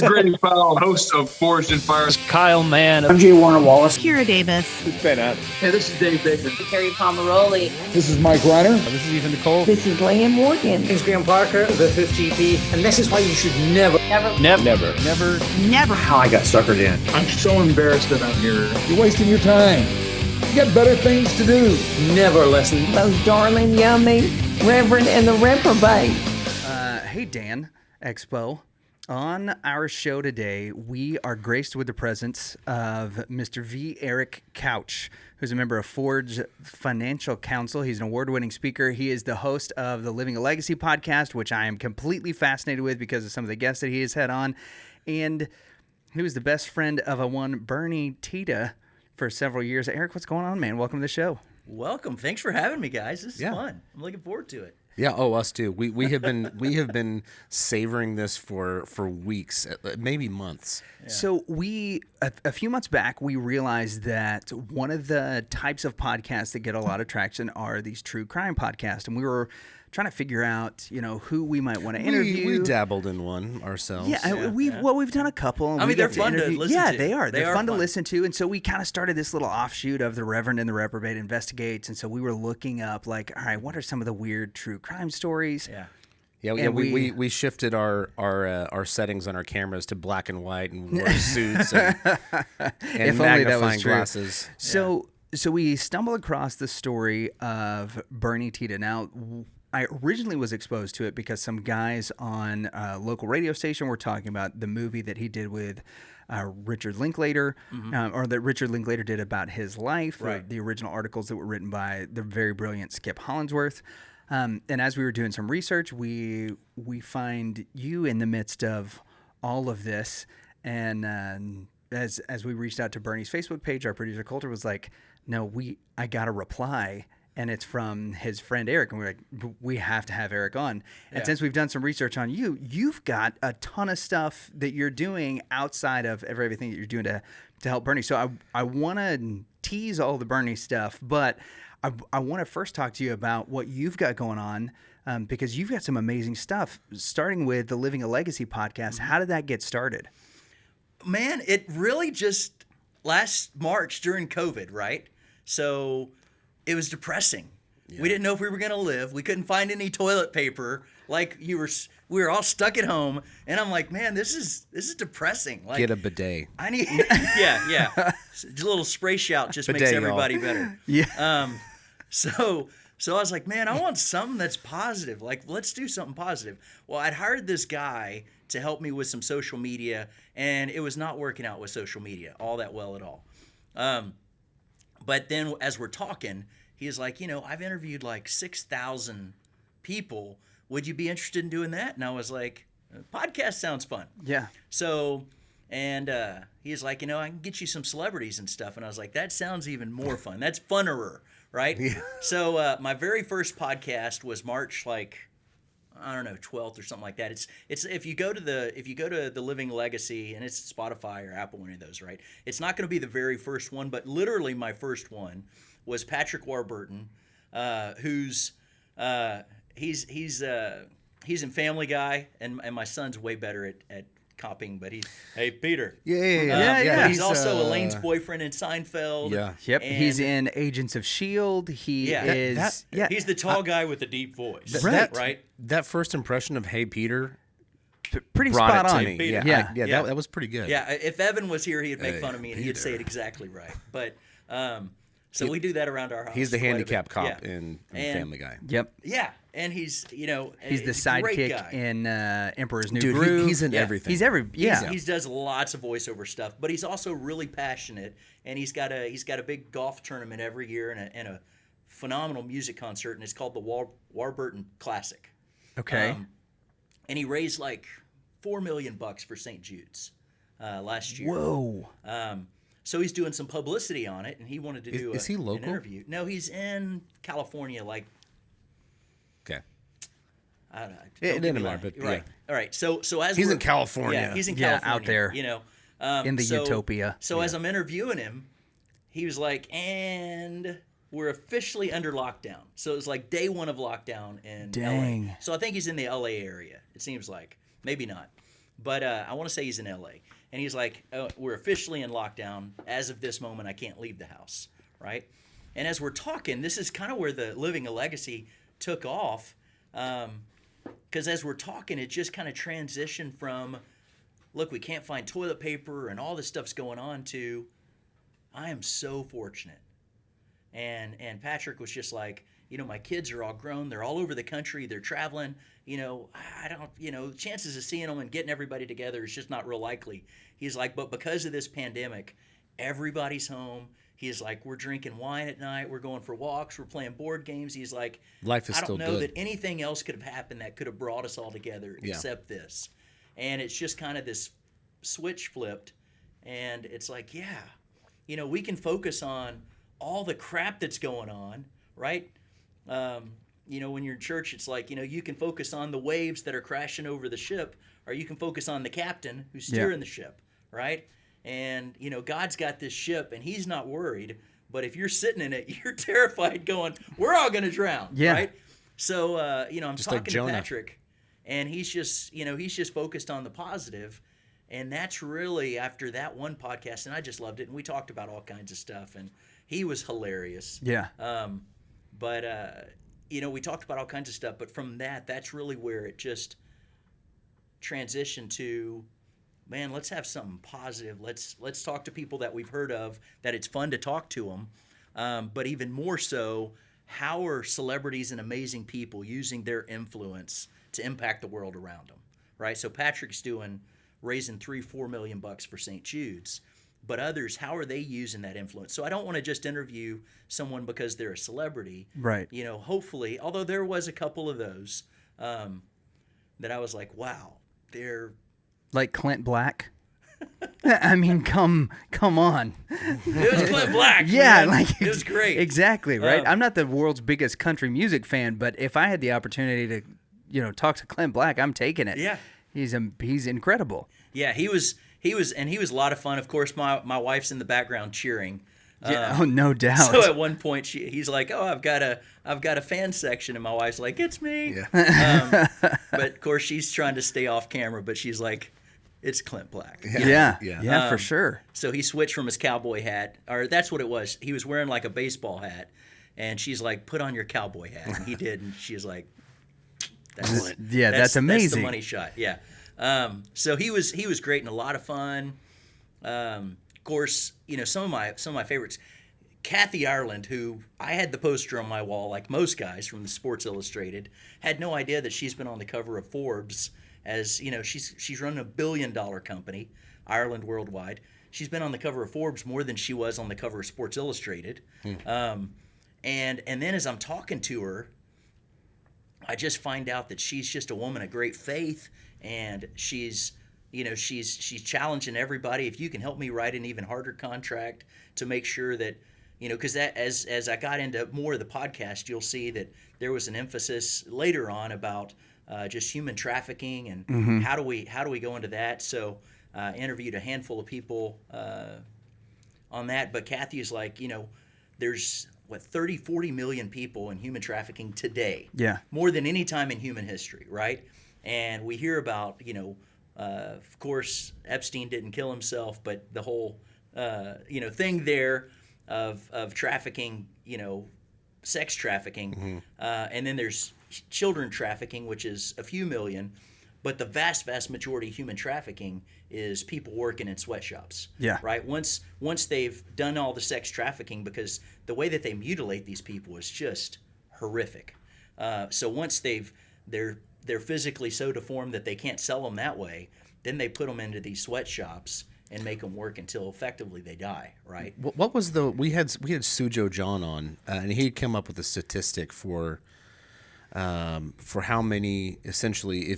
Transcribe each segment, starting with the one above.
Grady Powell, host of Forged in Fire. Kyle Mann. I'm J. Warner Wallace. Kira Davis. It's Ben Adams. Hey, this is Dave Baker. Carrie Pomeroli. This is Mike Reiner. This is Ethan Nicole. This is Leanne Morgan. It's Graham Parker, the 5th GP, and this is why you should never. Never. How I got suckered in. I'm so embarrassed that I'm here. You're wasting your time. You got better things to do. Never listen. Those darling, yummy, Reverend and the Reprobate. Hey, Dan Expo. On our show today, we are graced with the presence of Mr. V. Eric Couch, who's a member of Forge Financial Counsel. He's an award-winning speaker. He is the host of the Living a Legacy podcast, which I am completely fascinated with because of some of the guests that he has had on. And he was the best friend of one Bernie Tiede for several years. Eric, what's going on, man? Welcome to the show. Welcome. Thanks for having me, guys. This is fun. I'm looking forward to it. Yeah, us too. We have been savoring this for weeks, maybe months. Yeah. So a few months back, we realized that one of the types of podcasts that get a lot of traction are these true crime podcasts, and we were trying to figure out, who we might want to interview. We dabbled in one ourselves. We've done a couple. And they're fun to listen to. Yeah, they are. They're fun to listen to. And so we kind of started this little offshoot of the Reverend and the Reprobate Investigates. And so we were looking up, all right, what are some of the weird true crime stories? Yeah. We shifted our settings on our cameras to black and white and wore suits and magnifying glasses. So we stumbled across the story of Bernie Tiede. Now, I originally was exposed to it because some guys on a local radio station were talking about the movie that he did with Richard Linklater, or that Richard Linklater did about his life, right. The original articles that were written by the very brilliant Skip Hollandsworth. And as we were doing some research, we find you in the midst of all of this. And as we reached out to Bernie's Facebook page, our producer Coulter was like, "No, I got a reply." And it's from his friend Eric. And we're like, we have to have Eric on. And since we've done some research on you, you've got a ton of stuff that you're doing outside of everything that you're doing to help Bernie. So I want to tease all the Bernie stuff, but I want to first talk to you about what you've got going on, because you've got some amazing stuff, starting with the Living a Legacy podcast. How did that get started? Man, it really just last March during COVID, right? So it was depressing. Yeah. We didn't know if we were going to live. We couldn't find any toilet paper. We were all stuck at home, and I'm like, man, this is depressing. Like, get a bidet. I need, yeah. Just a little spray shout just bidet, makes everybody better. Yeah. So I was like, man, I want something that's positive. Like, let's do something positive. Well, I'd hired this guy to help me with some social media, and it was not working out with social media all that well at all. But then as we're talking, he's like, I've interviewed like 6,000 people. Would you be interested in doing that? And I was like, podcast sounds fun. Yeah. So, and he's like, I can get you some celebrities and stuff. And I was like, that sounds even more fun. That's funnerer, right? Yeah. So my very first podcast was March 12th or something like that. It's if you go to the Living Legacy, and it's Spotify or Apple, one of those, right? It's not going to be the very first one, but literally my first one was Patrick Warburton, who's he's in Family Guy, and my son's way better at copying, but hey Peter. Yeah. He's also Elaine's boyfriend in Seinfeld. Yeah. Yep. He's in Agents of S.H.I.E.L.D. He's the tall guy with the deep voice. Right. That first impression of Hey Peter, pretty spot on. Me. Peter. Yeah. That was pretty good. Yeah. If Evan was here, he'd make fun of me and he'd say it exactly right. But we do that around our house. He's the handicap cop in Family Guy. Yep. Yeah. And he's the sidekick in Emperor's New Dude, Groove. He's in everything. He does lots of voiceover stuff, but he's also really passionate, and he's got a big golf tournament every year and a phenomenal music concert, and it's called the Warburton Classic. Okay. And he raised like $4 million for St. Jude's last year. Whoa. So he's doing some publicity on it, and he wanted to do is he local? an interview. No, he's in California, like. Okay. I don't know. It didn't matter, but right. All right. So as he's in California. Yeah, he's in California. out there. In the utopia. So as I'm interviewing him, he was like, and we're officially under lockdown. So it was like day one of lockdown in LA. So I think he's in the LA area, it seems like. Maybe not. But I want to say he's in L.A. And he's like, oh, we're officially in lockdown. As of this moment, I can't leave the house, right? And as we're talking, this is kind of where the Living a Legacy took off. Because as we're talking, it just kind of transitioned from, look, we can't find toilet paper and all this stuff's going on to, I am so fortunate. And Patrick was just like, my kids are all grown. They're all over the country. They're traveling. I don't, chances of seeing them and getting everybody together is just not real likely. He's like, but because of this pandemic, everybody's home. He's like, we're drinking wine at night. We're going for walks. We're playing board games. He's like, life is I don't still know good. that anything else could have happened that could have brought us all together except this. And it's just kind of this switch flipped. And it's like, yeah, we can focus on all the crap that's going on, right? When you're in church, it's like, you can focus on the waves that are crashing over the ship, or you can focus on the captain who's steering the ship, right? And, God's got this ship, and he's not worried. But if you're sitting in it, you're terrified going, we're all going to drown, right? So, I'm just talking like to Jonah. Patrick, and he's just focused on the positive. And that's really after that one podcast, and I just loved it. And we talked about all kinds of stuff, and he was hilarious. Yeah. But we talked about all kinds of stuff. But from that's really where it just transitioned to, man, let's have something positive. Let's talk to people that we've heard of, that it's fun to talk to them. But even more so, how are celebrities and amazing people using their influence to impact the world around them, right? So Patrick's raising $3-4 million for St. Jude's, but others, how are they using that influence? So I don't want to just interview someone because they're a celebrity, right? Hopefully, although there was a couple of those that I was like, wow, they're like Clint Black. I mean, come on. It was Clint Black. Yeah, man. It was great. Exactly, right? I'm not the world's biggest country music fan, but if I had the opportunity to, talk to Clint Black, I'm taking it. Yeah. He's incredible. Yeah, he was a lot of fun. Of course, my wife's in the background cheering. Yeah, no doubt. So at one point, he's like, "Oh, I've got a fan section," and my wife's like, "It's me." Yeah. But of course, she's trying to stay off camera, but she's like, "It's Clint Black." Yeah, for sure. So he switched from his cowboy hat, or that's what it was. He was wearing like a baseball hat, and she's like, "Put on your cowboy hat," and he did, and she's like, That's amazing. That's the money shot. Yeah. So he was great and a lot of fun. Of course, some of my favorites. Kathy Ireland, who I had the poster on my wall, like most guys from the Sports Illustrated, had no idea that she's been on the cover of Forbes. As she's running $1 billion company, Ireland Worldwide. She's been on the cover of Forbes more than she was on the cover of Sports Illustrated. And then as I'm talking to her, I just find out that she's just a woman of great faith, and she's challenging everybody. If you can help me write an even harder contract to make sure that, because that as I got into more of the podcast, you'll see that there was an emphasis later on about just human trafficking and how do we go into that. So interviewed a handful of people on that, but Kathy is like, there's 30-40 million people in human trafficking today. Yeah. More than any time in human history, right? And we hear about, of course, Epstein didn't kill himself, but the whole, thing there of trafficking, sex trafficking. And then there's children trafficking, which is a few million. But the vast, vast majority of human trafficking is people working in sweatshops. Yeah. Right? Once they've done all the sex trafficking, because the way that they mutilate these people is just horrific. So once they're physically so deformed that they can't sell them that way, then they put them into these sweatshops and make them work until effectively they die. Right? What was we had Sujo John on, and he came up with a statistic for how many essentially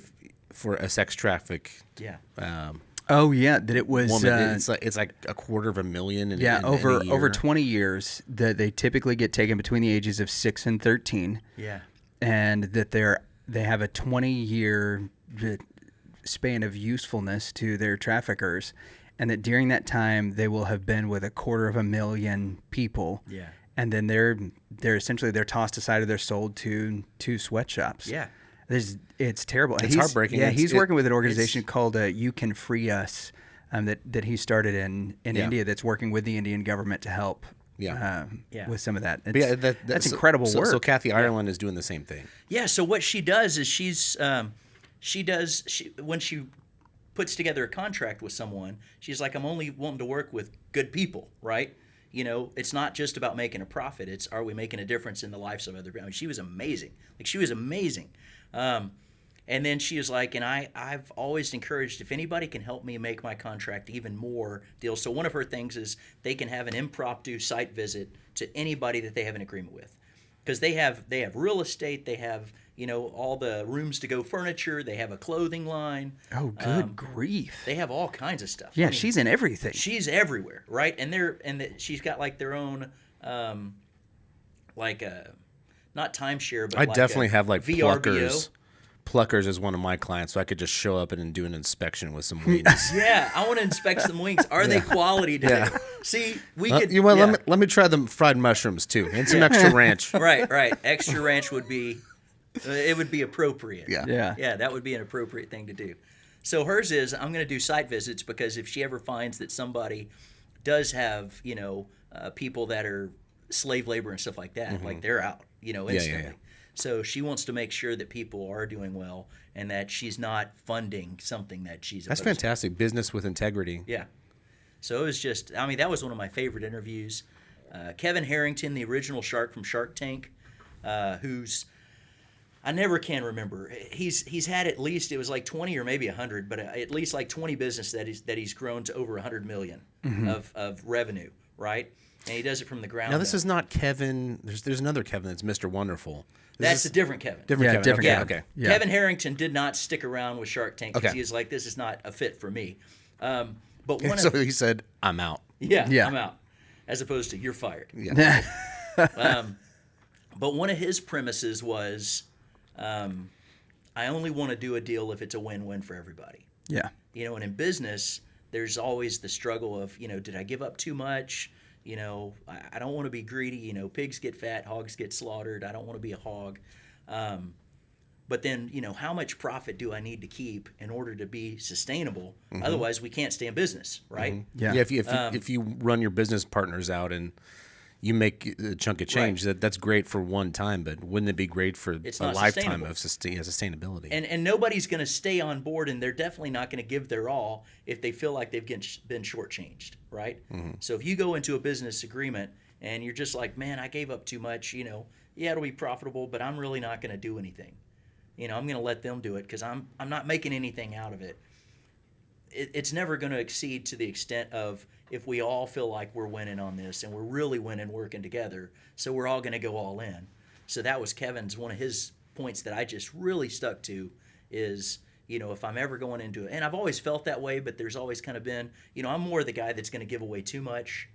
for a sex traffic. Yeah. That it was. Woman, it's like 250,000. In over 20 years that they typically get taken between the ages of 6 and 13. Yeah. And that they have a 20-year span of usefulness to their traffickers, and that during that time they will have been with 250,000 people. Yeah. And then they're essentially tossed aside or they're sold to sweatshops. Yeah. It's terrible. It's heartbreaking. Yeah, It's- he's it- working with an organization called You Can Free Us that he started in Yeah. India that's working with the Indian government to help Yeah. with some of that. But yeah, That's so- incredible work. So Kathy Ireland is doing the same thing. Yeah. So what she does is when she puts together a contract with someone, she's like, I'm only wanting to work with good people, right? You know, it's not just about making a profit. It's, are we making a difference in the lives of other people? I mean, she was amazing. Like, she was amazing. And then she was like, and I've always encouraged, if anybody can help me make my contract even more deals. So one of her things is they can have an impromptu site visit to anybody that they have an agreement with. Because they have real estate, they have, you know, all the rooms to go furniture, they have a clothing line. Oh, good grief. They have all kinds of stuff. Yeah, I mean, she's in everything. she's everywhere, right? And she's got like their own, not timeshare, but I like definitely have like VRBO. Pluckers. Pluckers is one of my clients, so I could just show up and do an inspection with some wings. Yeah, I want to inspect some wings. Are they quality today? Yeah. See, we could. You want yeah. let me try the fried mushrooms too, and some extra ranch. Right. Extra ranch would be, it would be appropriate. Yeah. Yeah, that would be an appropriate thing to do. So hers is, I'm going to do site visits because if she ever finds that somebody does have, you know, people that are slave labor and stuff like that, like they're out, you know, instantly. yeah. So she wants to make sure that people are doing well and that she's not funding something that she's That's opposed to. fantastic. Business with integrity. Yeah. So it was just, I mean, that was one of my favorite interviews. Kevin Harrington, the original shark from Shark Tank, who's, I never can remember. He's had at least, it was like 20 or maybe 100, but at least like 20 business that he's grown to over 100 million of revenue, right? And he does it from the ground Now this up. is not Kevin. There's another Kevin that's Mr. Wonderful. That's a different Kevin. Different Yeah, Kevin. different Okay, Kevin. okay. Yeah. Kevin Harrington did not stick around with Shark Tank because Okay. he was like, this is not a fit for me. But one So of, he said, "I'm out." Yeah. I'm out, as opposed to you're fired. Yeah. But one of his premises was, I only want to do a deal if it's a win-win for everybody. Yeah. You know, and in business, there's always the struggle of, you know, did I give up too much? You know, I don't want to be greedy. You know, pigs get fat, hogs get slaughtered. I don't want to be a hog. But then, you know, how much profit do I need to keep in order to be sustainable? Otherwise, we can't stay in business, right? Yeah. If you run your business partners out and you make a chunk of change, that's great for one time, but wouldn't it be great for It's a not lifetime sustainable. of sustainability? And nobody's going to stay on board, and they're definitely not going to give their all if they feel like they've been shortchanged, right? So if you go into a business agreement and you're just like, man, I gave up too much, you know, yeah, it'll be profitable, but I'm really not going to do anything. You know, I'm going to let them do it because I'm not making anything out of it. It's never going to exceed to the extent of if we all feel like we're winning on this and we're really winning working together, so we're all going to go all in. So that was Kevin's, one of his points that I just really stuck to is, you know, if I'm ever going into it, and I've always felt that way, but there's always kind of been, you know, I'm more the guy that's going to give away too much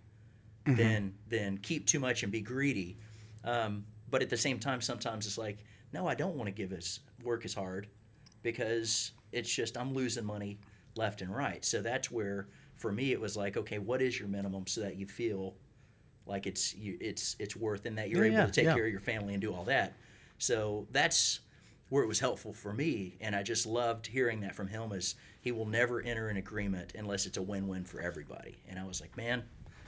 than keep too much and be greedy. But at the same time, sometimes it's like, no, I don't want to work as hard because it's just I'm losing money left and right. So that's where, for me, it was like, okay, what is your minimum so that you feel like it's worth and that you're able to take care of your family and do all that. So that's where it was helpful for me, and I just loved hearing that from him. Is he will never enter an agreement unless it's a win-win for everybody. And I was like, man,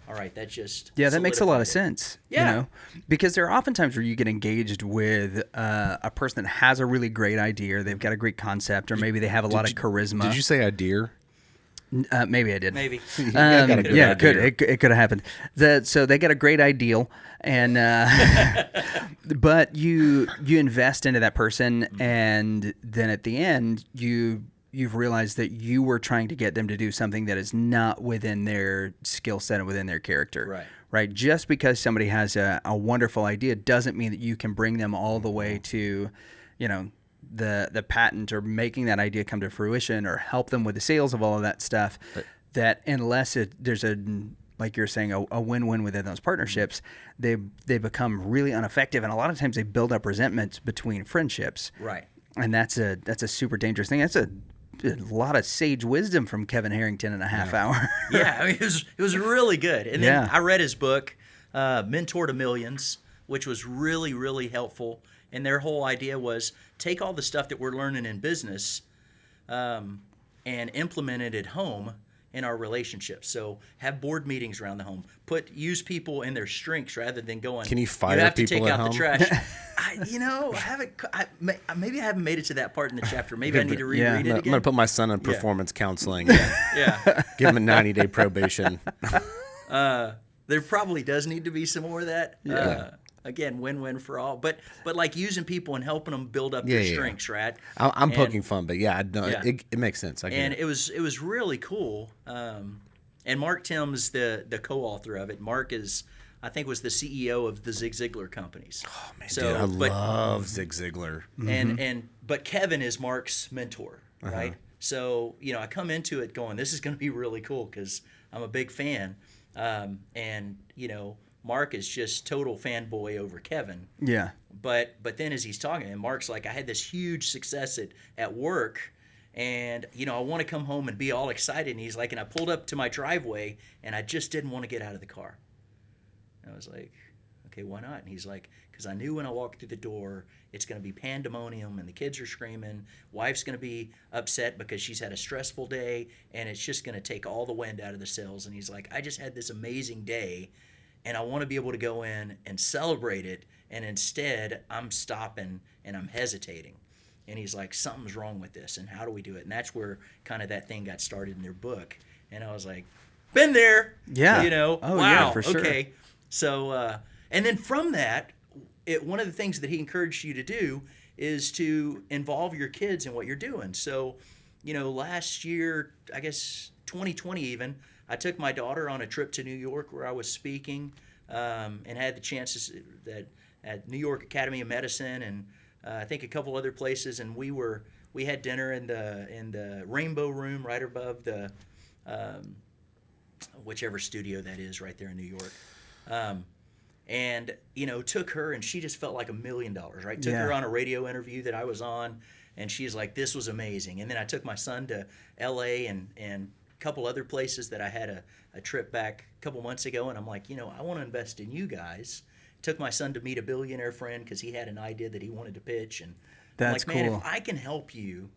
all right, that just That makes a lot of solidified it. sense. Yeah. You know, because there are often times where you get engaged with a person that has a really great idea, or they've got a great concept, or maybe they have a lot of charisma. Did you say idea? Maybe I did. Maybe. got a good Yeah, idea. it could have happened. So they got a great ideal, and but you invest into that person, and then at the end you've realized that you were trying to get them to do something that is not within their skill set and within their character. Right. Right. Just because somebody has a wonderful idea doesn't mean that you can bring them all the way to, you know, the patent or making that idea come to fruition or help them with the sales of all of that stuff. That unless there's like you're saying, a win-win within those partnerships, they become really ineffective, and a lot of times they build up resentments between friendships. Right. And that's a super dangerous thing. That's a lot of sage wisdom from Kevin Harrington in a half hour. Yeah, I mean, it was really good. And then Yeah. I read his book, Mentor to Millions, which was really, really helpful. And their whole idea was take all the stuff that we're learning in business and implement it at home in our relationships. So have board meetings around the home. Use people in their strengths rather than going. Can you fire You have to people take at out home? the trash. Maybe I haven't made it to that part in the chapter. Maybe I need to reread it again. I'm going to put my son in performance counseling. Yeah. Give him a 90-day probation. There probably does need to be some more of that. Yeah. Again, win-win for all. But like using people and helping them build up their strengths, right? I'm poking fun, but Yeah. it makes sense. I get And it. it was really cool. And Mark Tim's the co-author of it. Mark I think was the CEO of the Zig Ziglar companies. Oh, man, So, dude, I but- love Zig Ziglar. But Kevin is Mark's mentor, right? So I come into it going, this is going to be really cool because I'm a big fan, and Mark is just total fanboy over Kevin. Yeah. But then as he's talking, and Mark's like, I had this huge success at work, and I want to come home and be all excited. And he's like, and I pulled up to my driveway, and I just didn't want to get out of the car. And I was like, okay, why not? And he's like, because I knew when I walked through the door, it's going to be pandemonium, and the kids are screaming. Wife's going to be upset because she's had a stressful day, and it's just going to take all the wind out of the sails. And he's like, I just had this amazing day, and I want to be able to go in and celebrate it, and instead I'm stopping and I'm hesitating. And he's like, something's wrong with this, and how do we do it? And that's where kind of that thing got started in their book. And I was like, been there. Yeah. Wow. Yeah, for sure. Okay. So, and then from that, one of the things that he encouraged you to do is to involve your kids in what you're doing. So, last year, I guess 2020 even, I took my daughter on a trip to New York where I was speaking, and had the chances at New York Academy of Medicine and I think a couple other places, and we had dinner in the Rainbow Room right above the whichever studio that is right there in New York. And took her, and she just felt like $1 million, right? Took her on a radio interview that I was on, and she's like, this was amazing. And then I took my son to LA and a couple other places that I had a trip back a couple months ago, and I'm like, I want to invest in you guys. Took my son to meet a billionaire friend because he had an idea that he wanted to pitch, and That's I'm like, man, cool. if I can help you,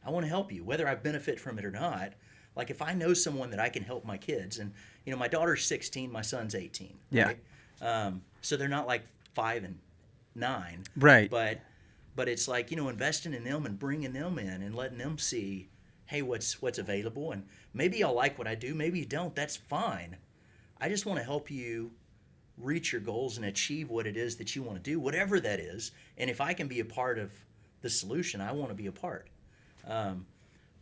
I want to help you, whether I benefit from it or not. Like if I know someone that I can help my kids, and my daughter's 16, my son's 18. Yeah. Right? So they're not like 5 and 9. Right. But it's like, investing in them and bringing them in and letting them see, hey, what's available. And maybe y'all like what I do. Maybe you don't. That's fine. I just want to help you reach your goals and achieve what it is that you want to do, whatever that is. And if I can be a part of the solution, I want to be a part.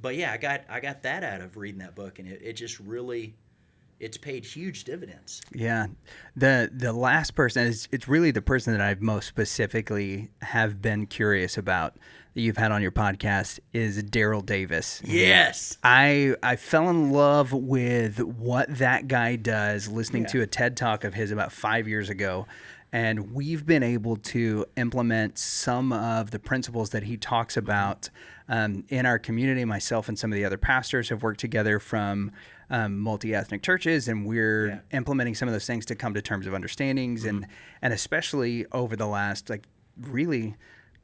But yeah, I got that out of reading that book, and it just really, it's paid huge dividends. Yeah. The last person, it's really the person that I've most specifically have been curious about that you've had on your podcast is Darryl Davis. Yes. I fell in love with what that guy does listening to a TED Talk of his about 5 years ago. And we've been able to implement some of the principles that he talks about in our community. Myself and some of the other pastors have worked together from multi-ethnic churches, and we're implementing some of those things to come to terms of understandings. And especially over the last, really,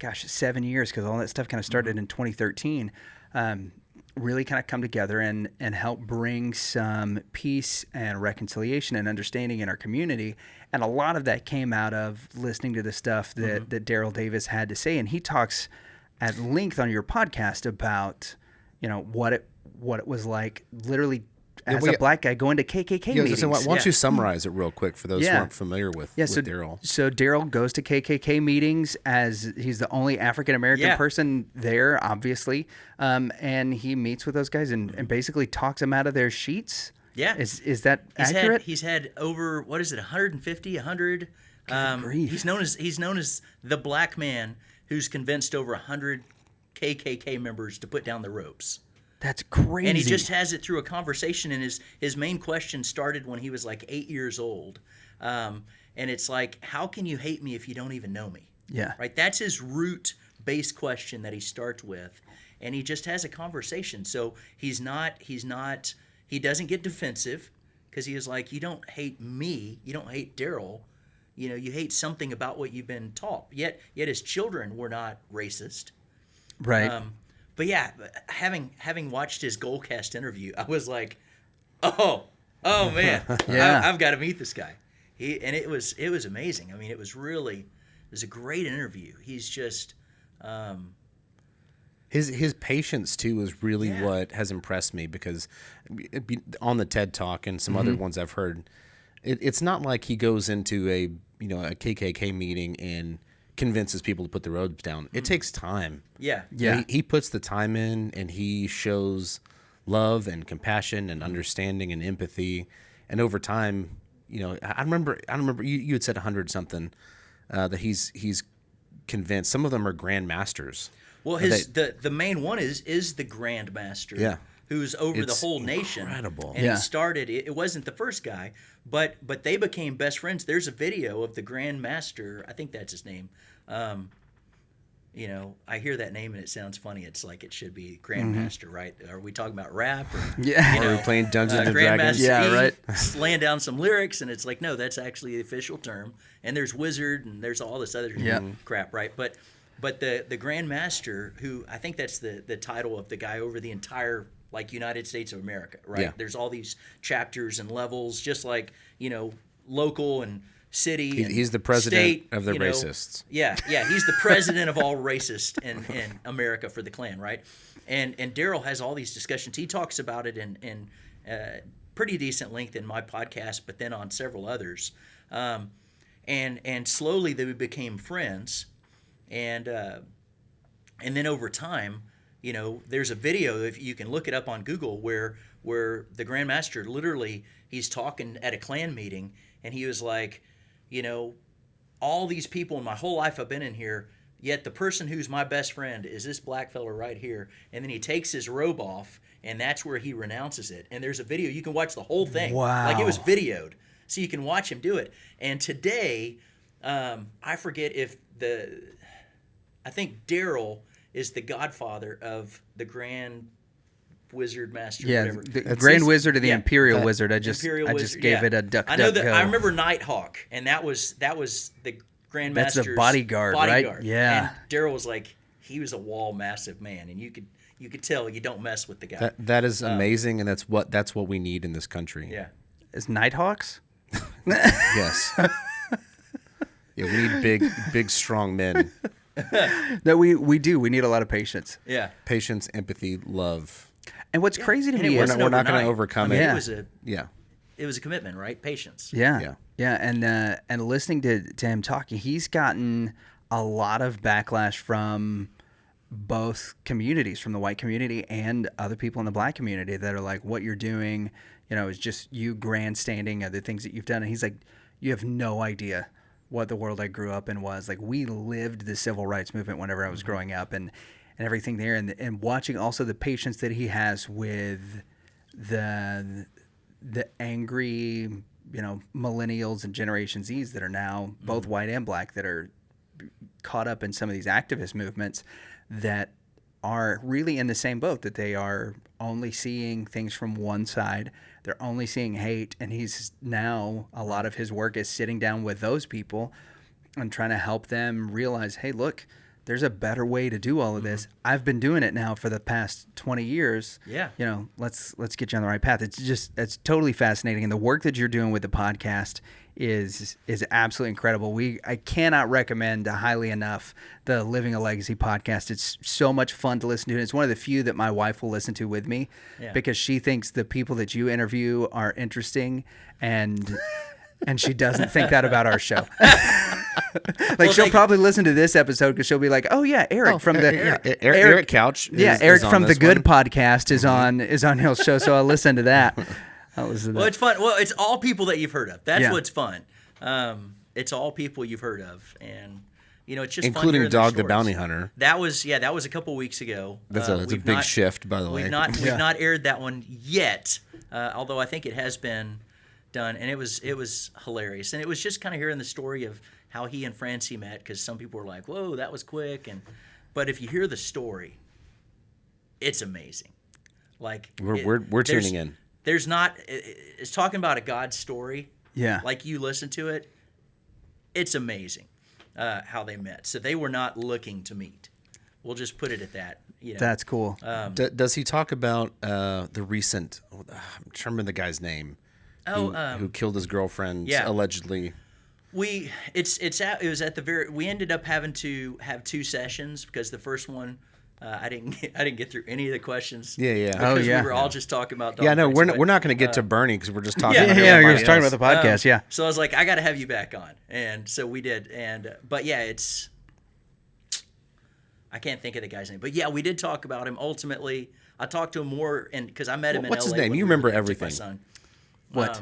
7 years, because all that stuff kind of started in 2013, really kind of come together and help bring some peace and reconciliation and understanding in our community. And a lot of that came out of listening to the stuff that Darryl Davis had to say. And he talks at length on your podcast about, what it was like literally as a black guy going to KKK meetings. So why don't you summarize it real quick for those who aren't familiar with so Darryl? So Darryl goes to KKK meetings as he's the only African-American person there, obviously. And he meets with those guys and basically talks them out of their sheets. Yeah. Is that accurate? He's had over, 150, 100. Grief. He's known as the black man who's convinced over 100 KKK members to put down the ropes. That's crazy. And he just has it through a conversation, and his main question started when he was like 8 years old. And it's like, how can you hate me if you don't even know me? Yeah. Right? That's his root-based question that he starts with. And he just has a conversation. So he doesn't get defensive, because he is like, you don't hate me, you don't hate Darryl, you hate something about what you've been taught. Yet as children, we're not racist. Right. But yeah, having watched his Goalcast interview, I was like, oh man, Yeah. I've got to meet this guy. It was amazing. I mean, it was a great interview. He's just His patience too is really Yeah. what has impressed me, because on the TED Talk and some other ones I've heard, it's not like he goes into a KKK meeting and convinces people to put the robes down. It takes time. yeah. Yeah. He puts the time in, and he shows love and compassion and understanding and empathy, and over time, I remember you had said 100 something that he's convinced. Some of them are grand masters. Well, the main one is the Grand Master. Yeah. Who's over It's the whole nation. incredible. And Yeah. he started. It wasn't the first guy, but they became best friends. There's a video of the Grand Master. I think that's his name. I hear that name and it sounds funny. It's like it should be Grandmaster, right? Are we talking about rap? Or, Yeah. Are we playing Dungeons and Dragons? Grandmaster Yeah, E, right. laying down some lyrics, and it's like, no, that's actually the official term. And there's Wizard, and there's all this other crap, right? But the Grandmaster, who I think that's the title of the guy over the entire United States of America, right? Yeah. There's all these chapters and levels, just like local and city. And He's the president state, of the racists. Yeah, he's the president of all racists in America for the Klan, right? And Darryl has all these discussions. He talks about it in pretty decent length in my podcast, but then on several others. And slowly they became friends, and then over time, there's a video, if you can look it up on Google, where the Grand Master literally, he's talking at a Klan meeting, and he was like, all these people in my whole life I've been in here, yet the person who's my best friend is this black fella right here. And then he takes his robe off, and that's where he renounces it. And there's a video. You can watch the whole thing. Wow. Like it was videoed. So you can watch him do it. And today, I forget if I think Darryl is the godfather of the Grand Wizard Master, Yeah, whatever. the Grand Wizard of the Yeah. Imperial Wizard. I just Imperial Wizard, gave yeah. it a duck. I know duck, that. go. I remember Nighthawk, and that was the Grand That's the Master's bodyguard, right? Yeah. And Darryl was like, he was a wall massive man, and you could tell you don't mess with the guy. That is amazing, and that's what we need in this country. Yeah. Is Nighthawks? Yes. Yeah, we need big, strong men. No, we do. We need a lot of patience. Yeah. Patience, empathy, love. And what's crazy to And me it is wasn't we're not gonna overnight. overcome I mean, it. Yeah. it was a commitment, right? Patience. Yeah. Yeah. And listening to him talking, he's gotten a lot of backlash from both communities, from the white community and other people in the black community, that are like, what you're doing, is just you grandstanding the things that you've done. And he's like, you have no idea what the world I grew up in was. Like, we lived the civil rights movement whenever I was growing up, and everything there, and watching also the patience that he has with the angry, millennials and Generation Zs that are now both white and black, that are caught up in some of these activist movements that are really in the same boat, that they are only seeing things from one side. They're only seeing hate. And he's now, a lot of his work is sitting down with those people and trying to help them realize, hey, look, there's a better way to do all of this. I've been doing it now for the past 20 years. Yeah. Let's get you on the right path. It's totally fascinating. And the work that you're doing with the podcast is absolutely incredible. I cannot recommend highly enough the Living a Legacy podcast. It's so much fun to listen to. And it's one of the few that my wife will listen to with me, because she thinks the people that you interview are interesting, and she doesn't think that about our show. She'll probably listen to this episode because she'll be like, "Oh yeah, Eric from the Eric Couch. Eric is from on the this Good one. podcast is on Hill's show." So I'll listen to that. Well, it's fun. Well, it's all people that you've heard of. That's Yeah. what's fun. It's all people you've heard of, and it's just fun Including hearing their Dog the stories. Bounty Hunter. That was a couple weeks ago. That's a We've big not- shift, by the way. We've not aired that one yet, although I think it has been done, and it was hilarious, and it was just kind of hearing the story of how he and Francie met, because some people were like, "Whoa, that was quick," but if you hear the story, it's amazing. Like We're there's- tuning in. There's not. It's talking about a God story. Yeah. Like, you listen to it, it's amazing how they met. So they were not looking to meet. We'll just put it at that. You know. That's cool. Does he talk about the recent? I'm trying to remember the guy's name. Who killed his girlfriend allegedly? It was at the very. We ended up having to have 2 sessions because the first one. I didn't get through any of the questions. Yeah. Because we were all just talking about. Yeah, no, Dog we're not going to get to Bernie because we're just talking. Yeah, you're just talking about the podcast. Yeah. So I was like, I got to have you back on, and so we did. But yeah, I can't think of the guy's name, but yeah, we did talk about him. Ultimately, I talked to him more, and because I met him in LA. What's his name? when You we were remember there to my everything. son. What?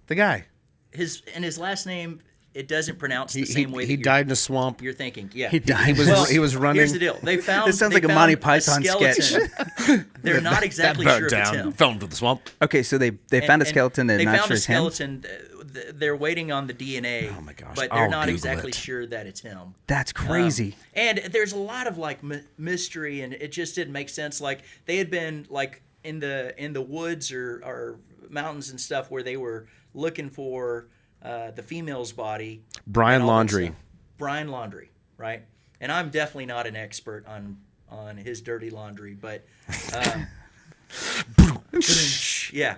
The guy. His last name. It doesn't pronounce the same way. He died in a swamp. You're thinking, yeah. He died. He was running. Here's the deal. They found. This sounds they like a found Monty Python skeleton. sketch. They're not exactly that sure if it's him. fell into the swamp. Okay, so they found a skeleton. They're not sure it's him. They found a skeleton. They're waiting on the DNA. Oh my gosh! But they're I'll not Google exactly it. sure that it's him. That's crazy. And there's a lot of like mystery, and it just didn't make sense. Like they had been like in the woods or mountains and stuff where they were looking for the female's body. Brian and all that Laundrie. stuff. Brian Laundrie, right? And I'm definitely not an expert on his dirty laundry, but yeah.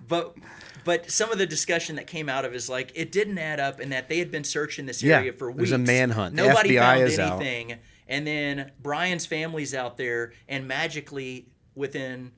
But some of the discussion that came out of is like it didn't add up, and that they had been searching this area for weeks. There's a manhunt. The Nobody FBI found is out. anything, and then Brian's family's out there, and magically within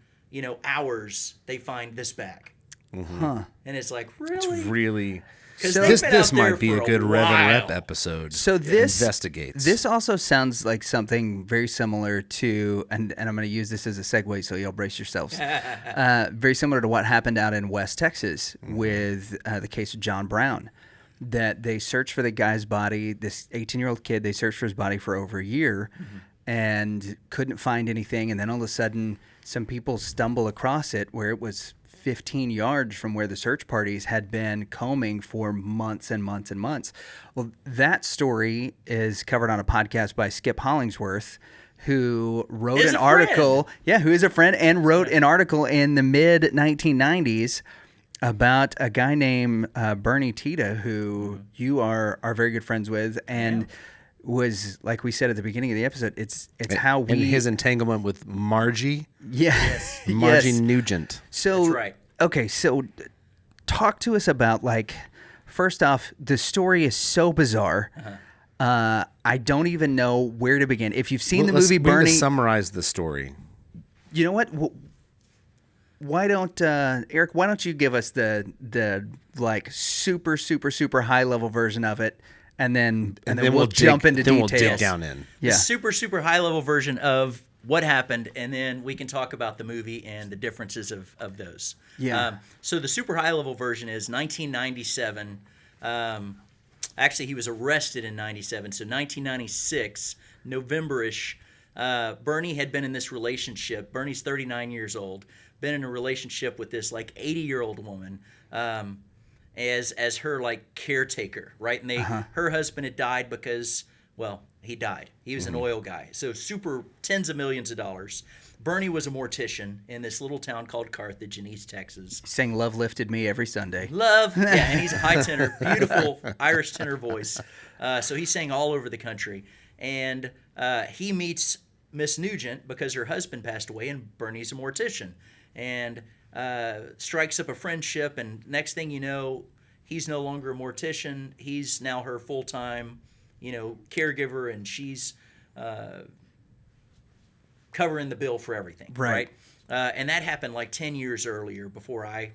hours they find this bag. Huh. And it's like, really? It's really. 'Cause So- they've This been out there might be for a good Rev and Rep while. episode. So this investigates. This also sounds like something very similar to, and I'm going to use this as a segue, so y'all brace yourselves. Very similar to what happened out in West Texas with the case of John Brown. That they searched for the guy's body, this 18-year-old kid. They searched for his body for over a year, and couldn't find anything. And then all of a sudden, some people stumble across it where it was 15 yards from where the search parties had been combing for months and months and months. Well, that story is covered on a podcast by Skip Hollingsworth, who wrote Is an a article. friend. Yeah, who is a friend, and wrote an article in the mid 1990s about a guy named Bernie Tiede, who you are very good friends with, and was, like we said at the beginning of the episode, it's how we and his entanglement with Margie. Yes. Margie Yes. Nugent. So That's right. Okay, so talk to us about, like, first off, the story is so bizarre. I don't even know where to begin. If you've seen the movie We need Bernie, to summarize the story. you know what? Why don't Eric? Why don't you give us the like super high level version of it, and then we'll jump into then details. We'll dig down in. Yeah. The super high level version of what happened, and then we can talk about the movie and the differences of those. Yeah. So the super high level version is 1997. Actually, he was arrested in 97. So 1996, November-ish, Bernie had been in this relationship. Bernie's 39 years old. Been in a relationship with this like 80-year-old woman as her like caretaker, right? And her husband had died because, well, he died. He was an oil guy. So super tens of millions of dollars. Bernie was a mortician in this little town called Carthage in East Texas. He sang "Love Lifted Me" every Sunday. Love, yeah, and he's a high tenor, beautiful Irish tenor voice. So he sang all over the country. And he meets Miss Nugent because her husband passed away, and Bernie's a mortician. And strikes up a friendship, and next thing you know, he's no longer a mortician. He's now her full-time, caregiver, and she's covering the bill for everything. Right. And that happened like 10 years earlier before I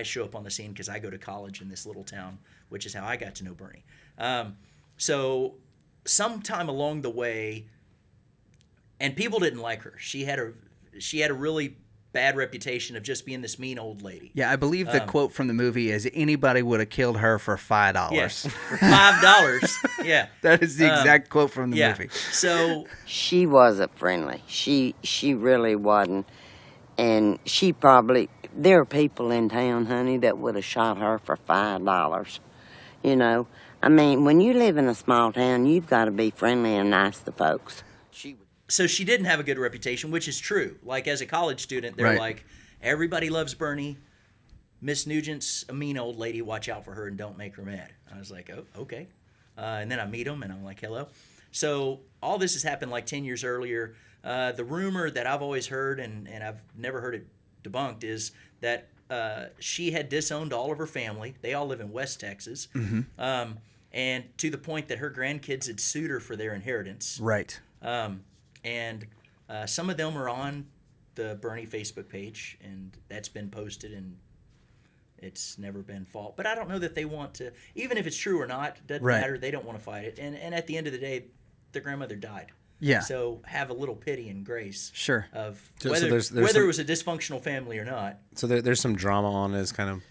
show up on the scene because I go to college in this little town, which is how I got to know Bernie. So sometime along the way, and people didn't like her. She had a really bad reputation of just being this mean old lady. Yeah, I believe the quote from the movie is, "Anybody would have killed her for $5." Yes, for $5. Yeah. That is the exact quote from the movie. So She wasn't friendly. She really wasn't. And she probably, there are people in town, honey, that would have shot her for $5. I mean, when you live in a small town, you've got to be friendly and nice to folks. So she didn't have a good reputation, which is true. Like, as a college student, they're Right. like, everybody loves Bernie. Miss Nugent's a mean old lady. Watch out for her and don't make her mad. I was like, oh, okay. and then I meet him, and I'm like, hello. So all this has happened like 10 years earlier. The rumor that I've always heard, and I've never heard it debunked, is that she had disowned all of her family. They all live in West Texas. And to the point that her grandkids had sued her for their inheritance. Right. And some of them are on the Bernie Facebook page, and that's been posted, and it's never been fault. But I don't know that they want to, even if it's true or not, doesn't matter. They don't want to fight it. And at the end of the day, their grandmother died. Yeah. So have a little pity and grace. Sure. Of So whether, there's whether some- it was a dysfunctional family or not. So there's some drama on it, is kind of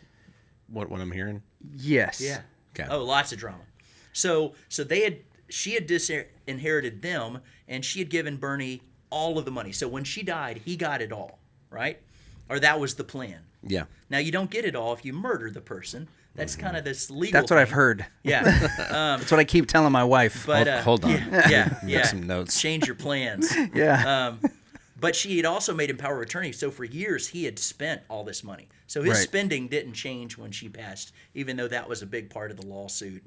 what I'm hearing. Yes. Yeah. Okay. Oh, lots of drama. So she had disinherited them, and she had given Bernie all of the money. So when she died, he got it all, right? Or that was the plan. Yeah. Now you don't get it all if you murder the person. That's kind of this legal. That's what I've heard. Yeah. That's what I keep telling my wife. But Hold on. Yeah. Make some notes. Change your plans. Yeah. But she had also made him power of attorney. So for years, he had spent all this money. So his Right. spending didn't change when she passed, even though that was a big part of the lawsuit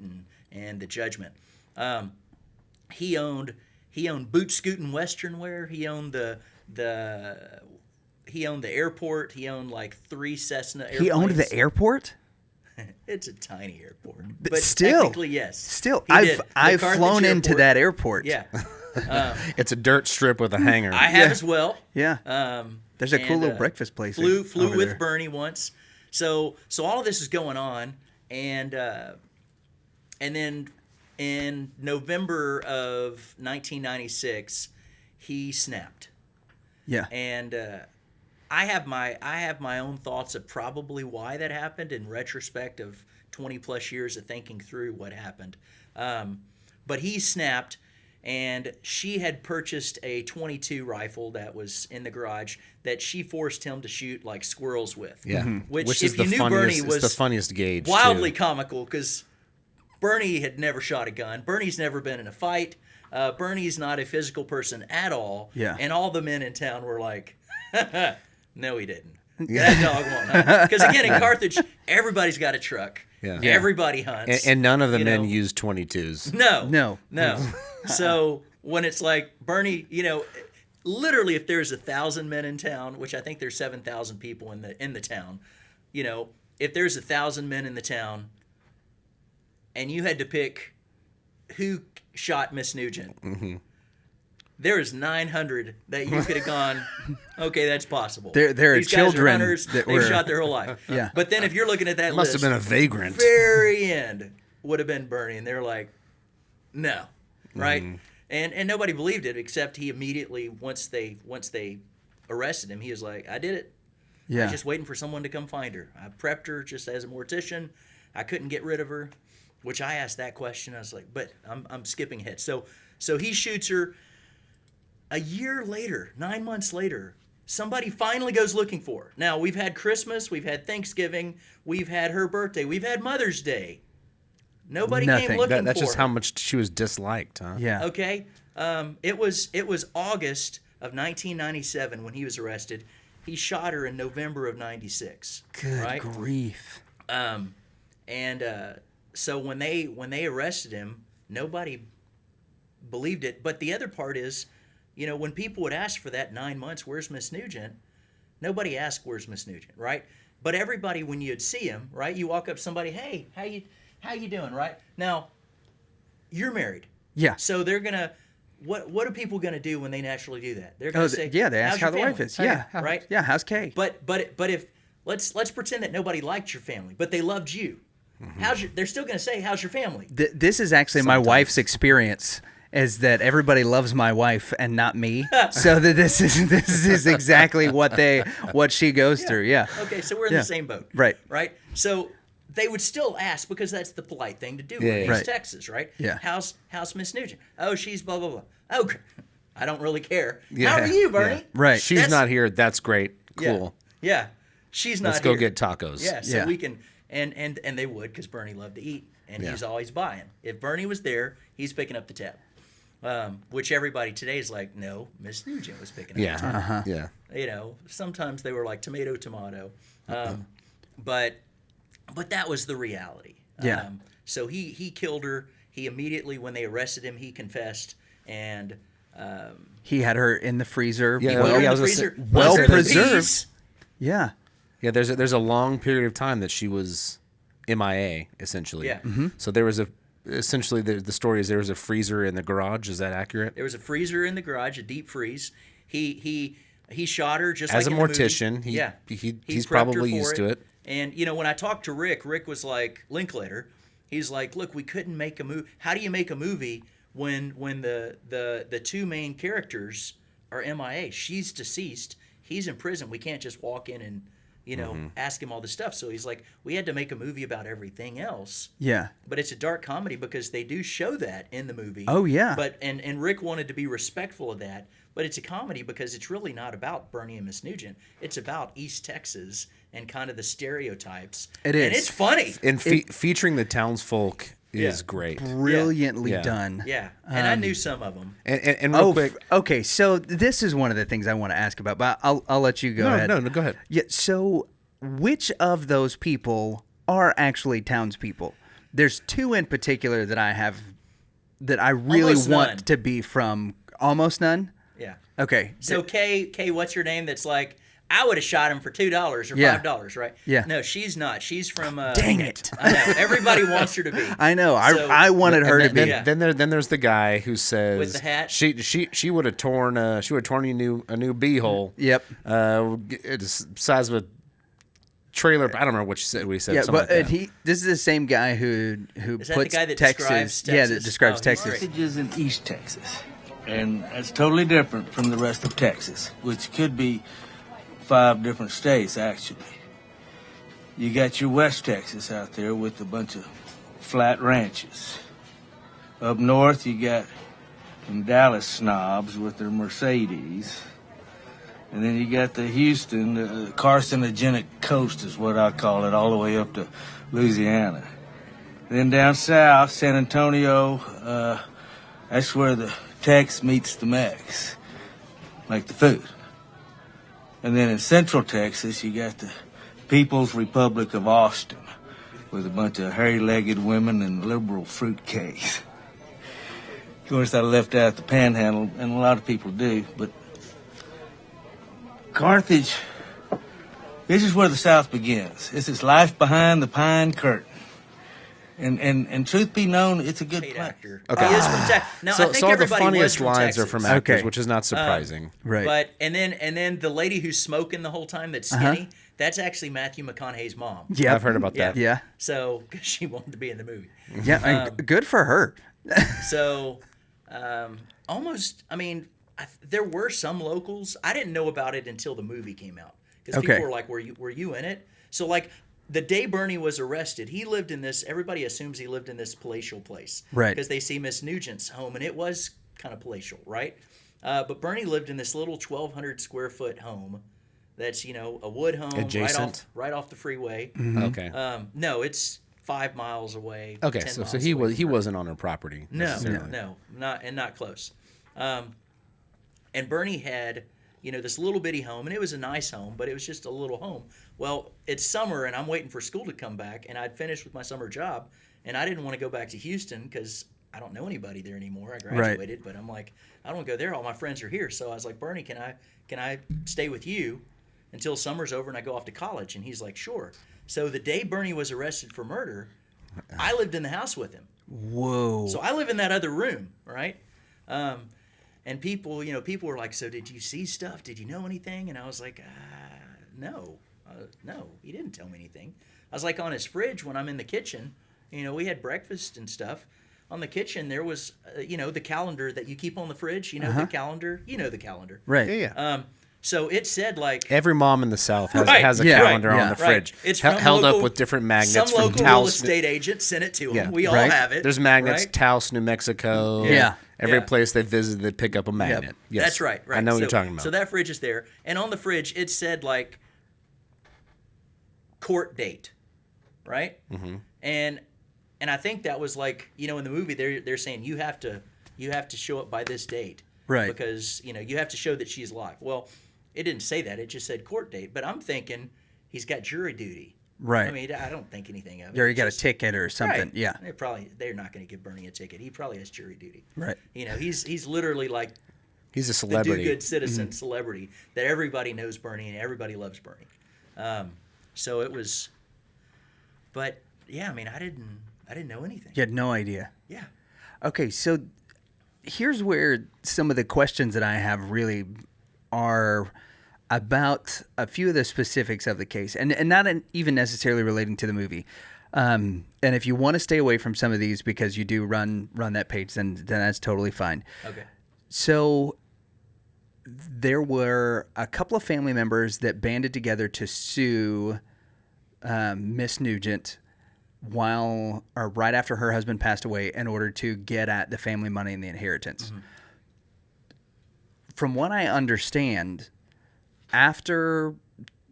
and the judgment. He owned Boot Scootin' Western Wear. He owned the airport. He owned like 3 Cessna airplanes. He owned the airport? It's a tiny airport, But but still, technically yes. Still, He did. The I've Carthage flown into airport- that airport. Yeah, It's a dirt strip with a hangar. I have as well. Yeah. There's a cool And, little breakfast place. Flew over with there. Bernie once, so all of this is going on, and then in November of 1996, he snapped, Yeah. and I have my own thoughts of probably why that happened in retrospect of 20 plus years of thinking through what happened, but he snapped. And she had purchased a .22 rifle that was in the garage that she forced him to shoot like squirrels with. Yeah. Which is if you the knew funniest, Bernie it's was the funniest gauge. wildly too. comical because Bernie had never shot a gun. Bernie's never been in a fight. Bernie's not a physical person at all. Yeah. And all the men in town were like, no, he didn't. That dog won't. Because again, in Carthage, everybody's got a truck. Yeah. Everybody hunts. And none of the you men know. use 22s. No. So when it's like Bernie, literally, if there's 1,000 men in town, which I think there's 7,000 people in the town, if there's 1,000 men in the town, and you had to pick who shot Miss Nugent, there is 900 that you could have gone. Okay, that's possible. There are These guys are children hunters, that they've were- shot their whole life. Yeah. But then if you're looking at that Must list, have been a vagrant. very end would have been Bernie, and they're like, no, right? And nobody believed it except he immediately once they arrested him, he was like, I did it. I Yeah. was just waiting for someone to come find her. I prepped her just as a mortician. I couldn't get rid of her, which I asked that question. I was like, but I'm skipping ahead. So he shoots her. A year later, 9 months later, somebody finally goes looking for her. Now, we've had Christmas, we've had Thanksgiving, we've had her birthday, we've had Mother's Day. Nobody Nothing. came looking That's for just her. how much she was disliked, huh? Yeah. Okay? It was August of 1997 when he was arrested. He shot her in November of 96. Good right? grief. So when they arrested him, nobody believed it. But the other part is, when people would ask for that 9 months, where's Miss Nugent? Nobody asked, where's Miss Nugent, right? But everybody, when you'd see him, right, you walk up to somebody, hey, how you doing, right? Now, you're married. Yeah. So they're gonna, what are people gonna do when they naturally do that? They're gonna say, yeah, they ask "How's how your the wife family?" is. Yeah. right. Yeah, how's Kay? But if let's pretend that nobody liked your family, but they loved you. They're still gonna say, how's your family? This is actually my wife's experience. Is that everybody loves my wife and not me? So that this is exactly what she goes through. Yeah. Okay, so we're in the same boat. Right. Right. So they would still ask because that's the polite thing to do Yeah, in yeah. East Texas, right? Yeah. How's Miss Nugent? Oh, she's blah blah blah. Oh, I don't really care. Yeah, How are you, Bernie? yeah. Right. She's That's- not here. That's great. Yeah. Cool. Yeah. She's not Let's go here. get tacos. Yeah, so Yeah. we can, and they would because Bernie loved to eat, and Yeah. he's always buying. If Bernie was there, he's picking up the tab. Which everybody today is like, no, Miss Nugent was picking up the tab. Yeah. Yeah. Sometimes they were like tomato. But that was the reality. Yeah. So he killed her, he immediately, when they arrested him, he confessed, and He had her in the freezer. Yeah, put her in I the was gonna freezer, say, well under the preserved. peas. Yeah. Yeah, there's a long period of time that she was MIA essentially. Yeah. So there was essentially the story is there was a freezer in the garage. Is that accurate? There was a freezer in the garage, a deep freeze. He shot her just As like a in the movie. mortician, he's prepped her probably for used to it. And when I talked to Rick was like Linklater. He's like, look, we couldn't make a movie. How do you make a movie when the two main characters are MIA? She's deceased. He's in prison. We can't just walk in and ask him all this stuff. So he's like, we had to make a movie about everything else. Yeah. But it's a dark comedy because they do show that in the movie. Oh, yeah. But and Rick wanted to be respectful of that. But it's a comedy because it's really not about Bernie and Miss Nugent. It's about East Texas and kind of the stereotypes. It is. And it's funny. And featuring the townsfolk is great. Brilliantly Yeah. done. Yeah. And I knew some of them. And real quick, okay. So this is one of the things I want to ask about, but I'll let you go ahead. No, go ahead. Yeah. So which of those people are actually townspeople? There's two in particular that I really Almost want none. to be from. Almost none. Yeah. Okay. So Kay, what's your name? That's like, I would have shot him for $2 or Yeah. $5, right? Yeah. No, she's not. She's from. Dang it. I know. Everybody wants her to be. I know. So- I wanted her to be. Then there's the guy who says With the hat? She would have torn a new beehole. Yep. It's the size of a trailer. I don't remember what he said. Yeah, something but like that. this is the same guy who Is that the puts guy that Texas. describes Yeah, that Texas? describes Oh, he's Texas. great. Is in East Texas, and that's totally different from the rest of Texas, which could be 5 different states actually. You got your West Texas out there with a bunch of flat ranches. Up north, you got some Dallas snobs with their Mercedes. And then you got the Houston, the carcinogenic coast is what I call it, all the way up to Louisiana. Then down south, San Antonio, that's where the Tex meets the Mex, like the food. And then in Central Texas, you got the People's Republic of Austin, with a bunch of hairy-legged women and liberal fruitcakes. Of course, I left out the Panhandle, and a lot of people do, but Carthage, this is where the South begins. This is life behind the pine curtain. And truth be known, it's a good Paid place. actor. Okay. He is from Texas. Now, I think so all the everybody funniest was from lines Texas. are from actors, Okay. which is not surprising. Right. But and then the lady who's smoking the whole time that's skinny, that's actually Matthew McConaughey's mom. Yeah, I've heard about that. Yeah. So 'cause she wanted to be in the movie. Yeah. and good for her. So almost, I mean, there were some locals. I didn't know about it until the movie came out because Okay. people were like, "Were you in it?" So like the day Bernie was arrested, he lived in this. Everybody assumes he lived in this palatial place, Right. Because they see Miss Nugent's home, and it was kind of palatial, right? But Bernie lived in this little 1,200 square foot home. That's a wood home Adjacent? right off the freeway. Okay. No, it's 5 miles away. Okay. 10 So miles he away was from he her. wasn't on her property. necessarily. No, not close. And Bernie had, this little bitty home, and it was a nice home, but it was just a little home. Well, it's summer, and I'm waiting for school to come back, and I'd finished with my summer job, and I didn't want to go back to Houston because I don't know anybody there anymore. I graduated, but I'm like, I don't want to go there. All my friends are here, so I was like, Bernie, can I stay with you until summer's over and I go off to college? And he's like, sure. So the day Bernie was arrested for murder, I lived in the house with him. Whoa. So I live in that other room, right? And people were like, so did you see stuff? Did you know anything? And I was like, no, he didn't tell me anything. I was like on his fridge when I'm in the kitchen, we had breakfast and stuff. On the kitchen, there was, the calendar that you keep on the fridge, the calendar, the calendar. Right. Yeah. So it said like, Every mom in the South has, Right. has a Yeah. calendar Right. on the Yeah. fridge, It's held from up with different magnets some from local real Taos. estate agent sent it to him. Yeah. We all Right. have it. There's magnets, right? Taos, New Mexico. Yeah. Every Yeah. place they visit, they pick up a magnet. Yes. That's right. I know what you're talking about. So that fridge is there, and on the fridge it said like court date, right? Mm-hmm. And I think that was like in the movie they're saying you have to show up by this date, Right. Because you have to show that she's alive. Well, it didn't say that. It just said court date. But I'm thinking he's got jury duty. Right. I mean, I don't think anything of it. Or you got Just- a ticket or something. Right. Yeah. They're not going to give Bernie a ticket. He probably has jury duty. Right. You know, he's literally like He's a the celebrity. do-good citizen celebrity that everybody knows Bernie and everybody loves Bernie. So it was, but yeah, I mean, I didn't know anything. You had no idea. Yeah. Okay, so here's where some of the questions that I have really are about a few of the specifics of the case, and not even necessarily relating to the movie. And if you want to stay away from some of these because you do run that page, then that's totally fine. Okay. So there were a couple of family members that banded together to sue Miss Nugent right after her husband passed away in order to get at the family money and the inheritance. Mm-hmm. From what I understand, after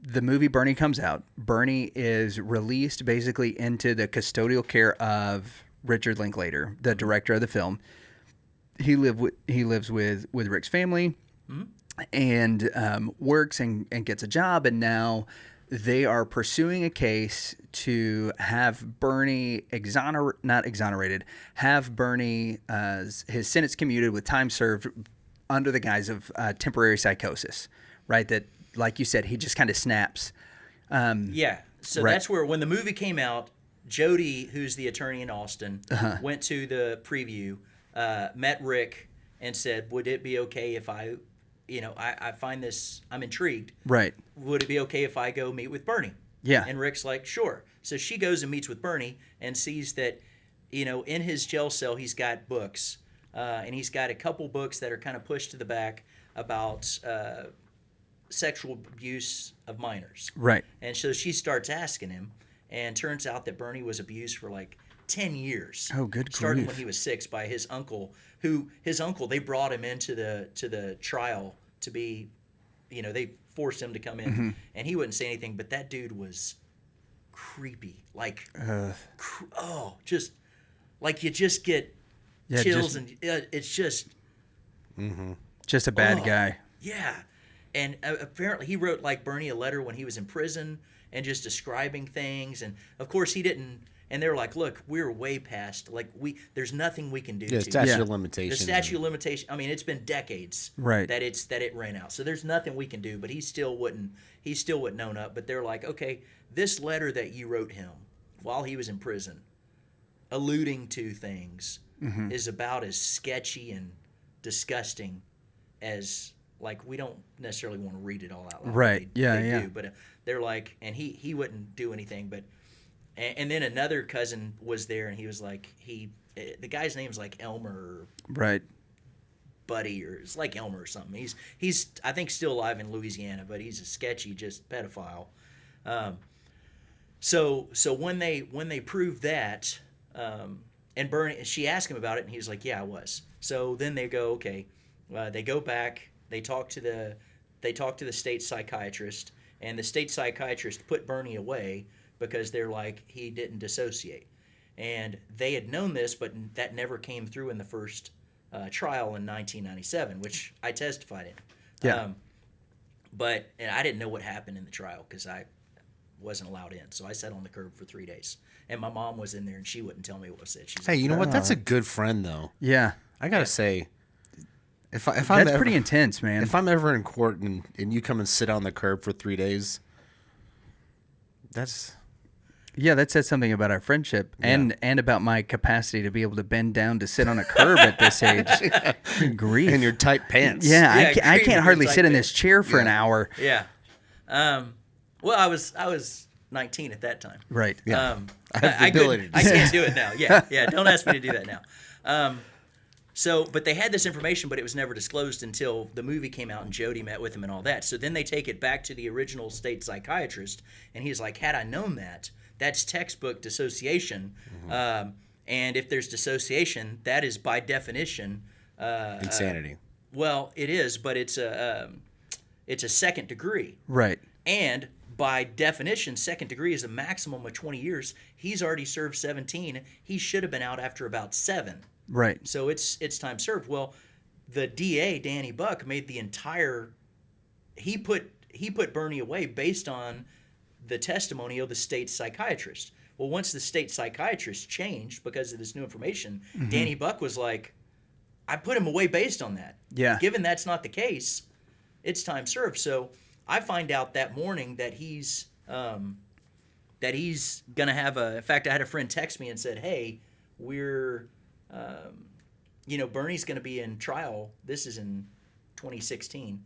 the movie Bernie comes out, Bernie is released basically into the custodial care of Richard Linklater, the director of the film. He lives with Rick's family, and works and gets a job, and now they are pursuing a case to have Bernie have Bernie his sentence commuted with time served under the guise of temporary psychosis, right? That, like you said, he just kind of snaps. Yeah. So right. That's where, when the movie came out, Jody, who's the attorney in Austin, went to the preview, met Rick, and said, would it be okay if I find this, I'm intrigued. Right. Would it be okay if I go meet with Bernie? Yeah. And Rick's like, sure. So she goes and meets with Bernie and sees that, in his jail cell, he's got books. And he's got a couple books that are kind of pushed to the back about sexual abuse of minors. Right. And so she starts asking him, and turns out that Bernie was abused for like 10 years. Oh, good Starting grief. when he was 6 by his uncle, they brought him into the trial to be, they forced him to come in, and he wouldn't say anything, but that dude was creepy. Like, just like you just get chills, and it's just just a bad guy. Yeah. And apparently he wrote like Bernie a letter when he was in prison and just describing things. And of course he didn't. And they were like, look, we're way past, like, there's nothing we can do. Yeah, statute of limitations. The statute of limitation. I mean, it's been decades right. that it ran out. So there's nothing we can do, but he still wouldn't own up. But they're like, okay, this letter that you wrote him while he was in prison, alluding to things, is about as sketchy and disgusting as, like, we don't necessarily want to read it all out loud. Right. They Yeah. do, but they're like, and he wouldn't do anything. But and then another cousin was there, and he was like, the guy's name's like Elmer, right? Buddy, or it's like Elmer or something. He's I think still alive in Louisiana, but he's a sketchy, just pedophile. So when they proved that, and Bernie, she asked him about it, and he was like, yeah, I was. So then they go, okay, they go back. They talk to the state psychiatrist, and the state psychiatrist put Bernie away because they're like, he didn't dissociate. And they had known this, but that never came through in the first trial in 1997, which I testified in. Yeah. But I didn't know what happened in the trial because I wasn't allowed in. So I sat on the curb for 3 days. And my mom was in there, and she wouldn't tell me what was said. She's Hey, like, you know what? That's a good friend, though. Yeah. I got to say, if I'm That's ever, pretty intense, man. If I'm ever in court and you come and sit on the curb for 3 days, that's... Yeah, that says something about our friendship and about my capacity to be able to bend down to sit on a curb at this age. Grief. In your tight pants. Yeah, I can't hardly sit in this chair for an hour. Yeah. Well, I was 19 at that time. Right. Yeah. I have the ability to I can't do it now. Yeah. Don't ask me to do that now. But they had this information, but it was never disclosed until the movie came out and Jody met with him and all that. So then they take it back to the original state psychiatrist, and he's like, had I known that, that's textbook dissociation. And if there's dissociation, that is by definition insanity. Well, it is, but it's a second degree. Right. And by definition, second degree is a maximum of 20 years. He's already served 17. He should have been out after about 7. Right. So it's time served. Well, the DA, Danny Buck, made the entire... He put Bernie away based on the testimony of the state psychiatrist. Well, once the state psychiatrist changed because of this new information, Danny Buck was like, I put him away based on that. Yeah. Given that's not the case, it's time served. So I find out that morning that he's gonna have a. In fact, I had a friend text me and said, "Hey, we're, Bernie's gonna be in trial. This is in 2016,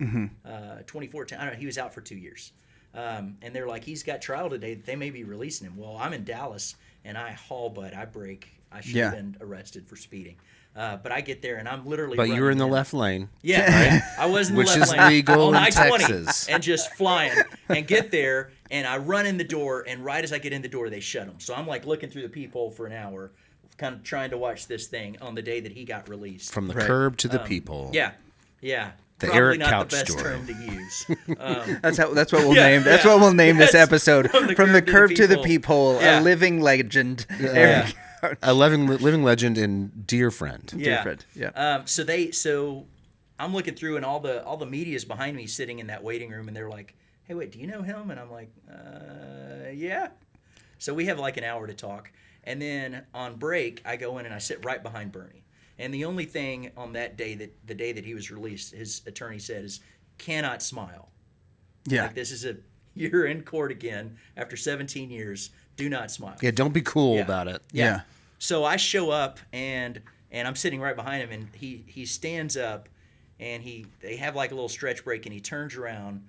2014. I don't know. He was out for 2 years." And they're like, he's got trial today. They may be releasing him. Well, I'm in Dallas, and I haul butt. I brake. I should have been arrested for speeding. But I get there, and I'm literally But you were in the running left lane. Yeah, I was in the Which left is lane legal on in I-20 Texas. and just flying and get there, and I run in the door, and right as I get in the door, they shut them. So I'm like looking through the peephole for an hour, kind of trying to watch this thing on the day that he got released. From the curb to the people. Yeah. The Probably Eric not Couch the best story. term to use. That's what we'll name. That's what we'll name this episode. From the curb to the peephole. Yeah. A living legend. Eric Couch. A living legend and dear friend. Yeah. Different. Yeah. So I'm looking through, and all the media is behind me, sitting in that waiting room, and they're like, "Hey, wait, do you know him?" And I'm like, "Yeah." So we have like an hour to talk, and then on break, I go in and I sit right behind Bernie. And the only thing on that day, the day that he was released, his attorney said is, "Cannot smile." Yeah. Like, this is you're in court again after 17 years. Do not smile. Yeah, don't be cool about it. Yeah. So I show up, and I'm sitting right behind him, and he stands up, and they have like a little stretch break, and he turns around,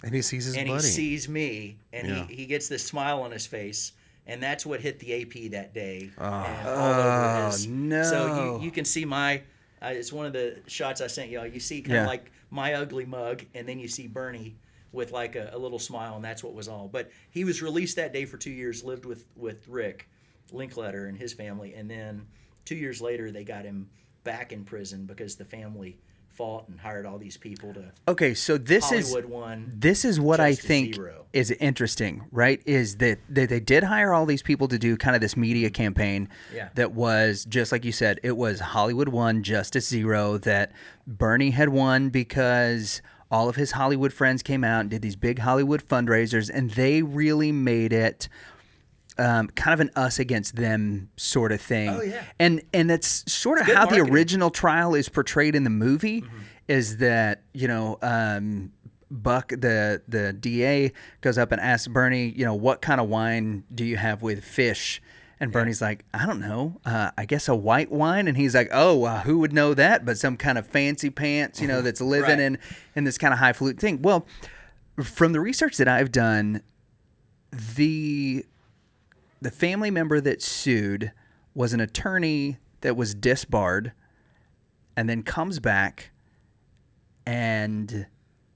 And he sees his and buddy. he sees me, and Yeah. he gets this smile on his face, and that's what hit the AP that day. And all over his, no. So you can see my. It's one of the shots I sent y'all. You see kind of Yeah. like my ugly mug, and then you see Bernie with like a little smile, and that's what was all. But he was released that day for 2 years, lived with Rick Linklater and his family, and then 2 years later they got him back in prison because the family fought and hired all these people to. Okay, so this Hollywood won. This is what I Justice think Zero. is interesting, right? Is that they did hire all these people to do kind of this media campaign Yeah. that was, just like you said, it was Hollywood won, Justice Zero, that Bernie had won because all of his Hollywood friends came out and did these big Hollywood fundraisers, and they really made it kind of an us against them sort of thing. Oh, yeah. And that's sort of good how the marketing. original trial is portrayed in the movie, is that, Buck, the DA, goes up and asks Bernie, what kind of wine do you have with fish? And Bernie's like, I don't know. I guess a white wine. And he's like, oh, who would know that? But some kind of fancy pants, that's living Right. in this kind of highfalutin thing. Well, from the research that I've done, the family member that sued was an attorney that was disbarred and then comes back, and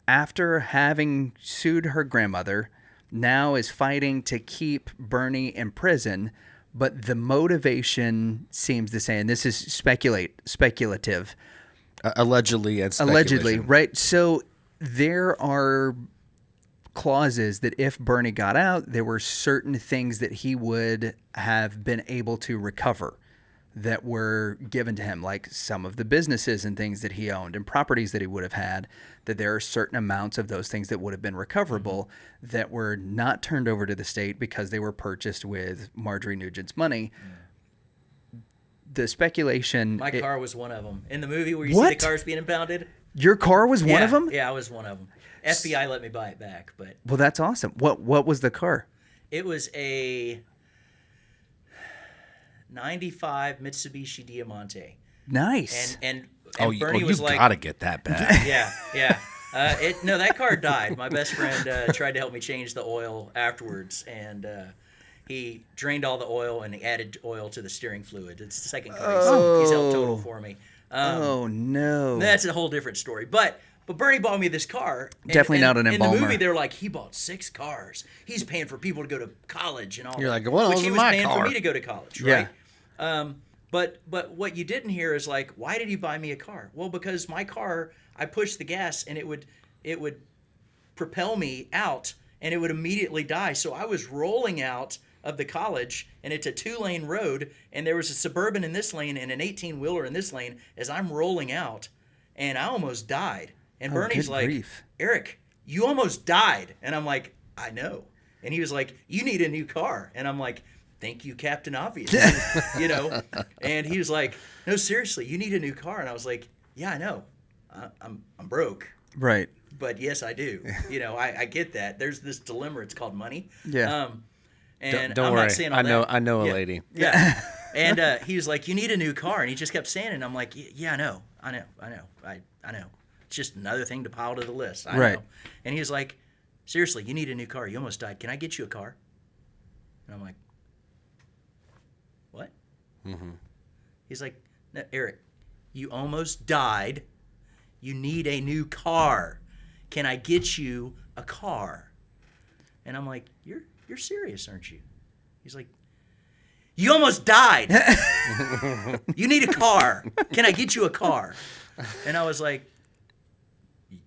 after having sued her grandmother, now is fighting to keep Bernie in prison, but the motivation seems the same. This is speculative. Allegedly, and Allegedly, speculation. right? So there are clauses that if Bernie got out, there were certain things that he would have been able to recover that were given to him, like some of the businesses and things that he owned and properties that he would have had, that there are certain amounts of those things that would have been recoverable that were not turned over to the state because they were purchased with Marjorie Nugent's money. The speculation... My car was one of them. In the movie where you What? see the cars being impounded? Your car was one of them? Yeah, I was one of them. FBI let me buy it back, but Well, that's awesome. What was the car? it was a 95 Mitsubishi Diamante. Nice. And Oh, Bernie you was like, gotta get that back. yeah. No, that car died. My best friend tried to help me change the oil afterwards, and he drained all the oil and he added oil to the steering fluid. It's the second car he's helped total for me. Oh, no. That's a whole different story. But Bernie bought me this car. Definitely not an In the embalmer. movie, they're like, he bought 6 cars. He's paying for people to go to college and all You're that. like, well, which those he are was my paying car. for me to go to college, Yeah. right? But what you didn't hear is like, why did he buy me a car? Well, because my car, I pushed the gas and it would propel me out and it would immediately die. So I was rolling out of the college, and it's a 2-lane road, and there was a Suburban in this lane and an 18-wheeler in this lane as I'm rolling out, and I almost died. And Bernie's good like, grief. Eric, you almost died. And I'm like, I know. And he was like, "You need a new car." And I'm like, "Thank you, Captain Obvious." You know? And he was like, "No, seriously, you need a new car." And I was like, "Yeah, I know. I'm broke." Right. But yes, I do. You know, I get that. There's this dilemma. It's called money. Yeah. And Don't I'm worry. not saying all I know. that. I know a Yeah. lady. Yeah. And he was like, "You need a new car," and he just kept saying it. And I'm like, "Yeah, I know. I know. It's just another thing to pile to the list. I Right. know." And he was like, "Seriously, you need a new car. You almost died. Can I get you a car?" And I'm like, "What?" Mm-hmm. He's like, "No, Eric, you almost died. You need a new car. Can I get you a car?" And I'm like, "You're serious, aren't you?" He's like, "You almost died. You need a car. Can I get you a car?" And I was like,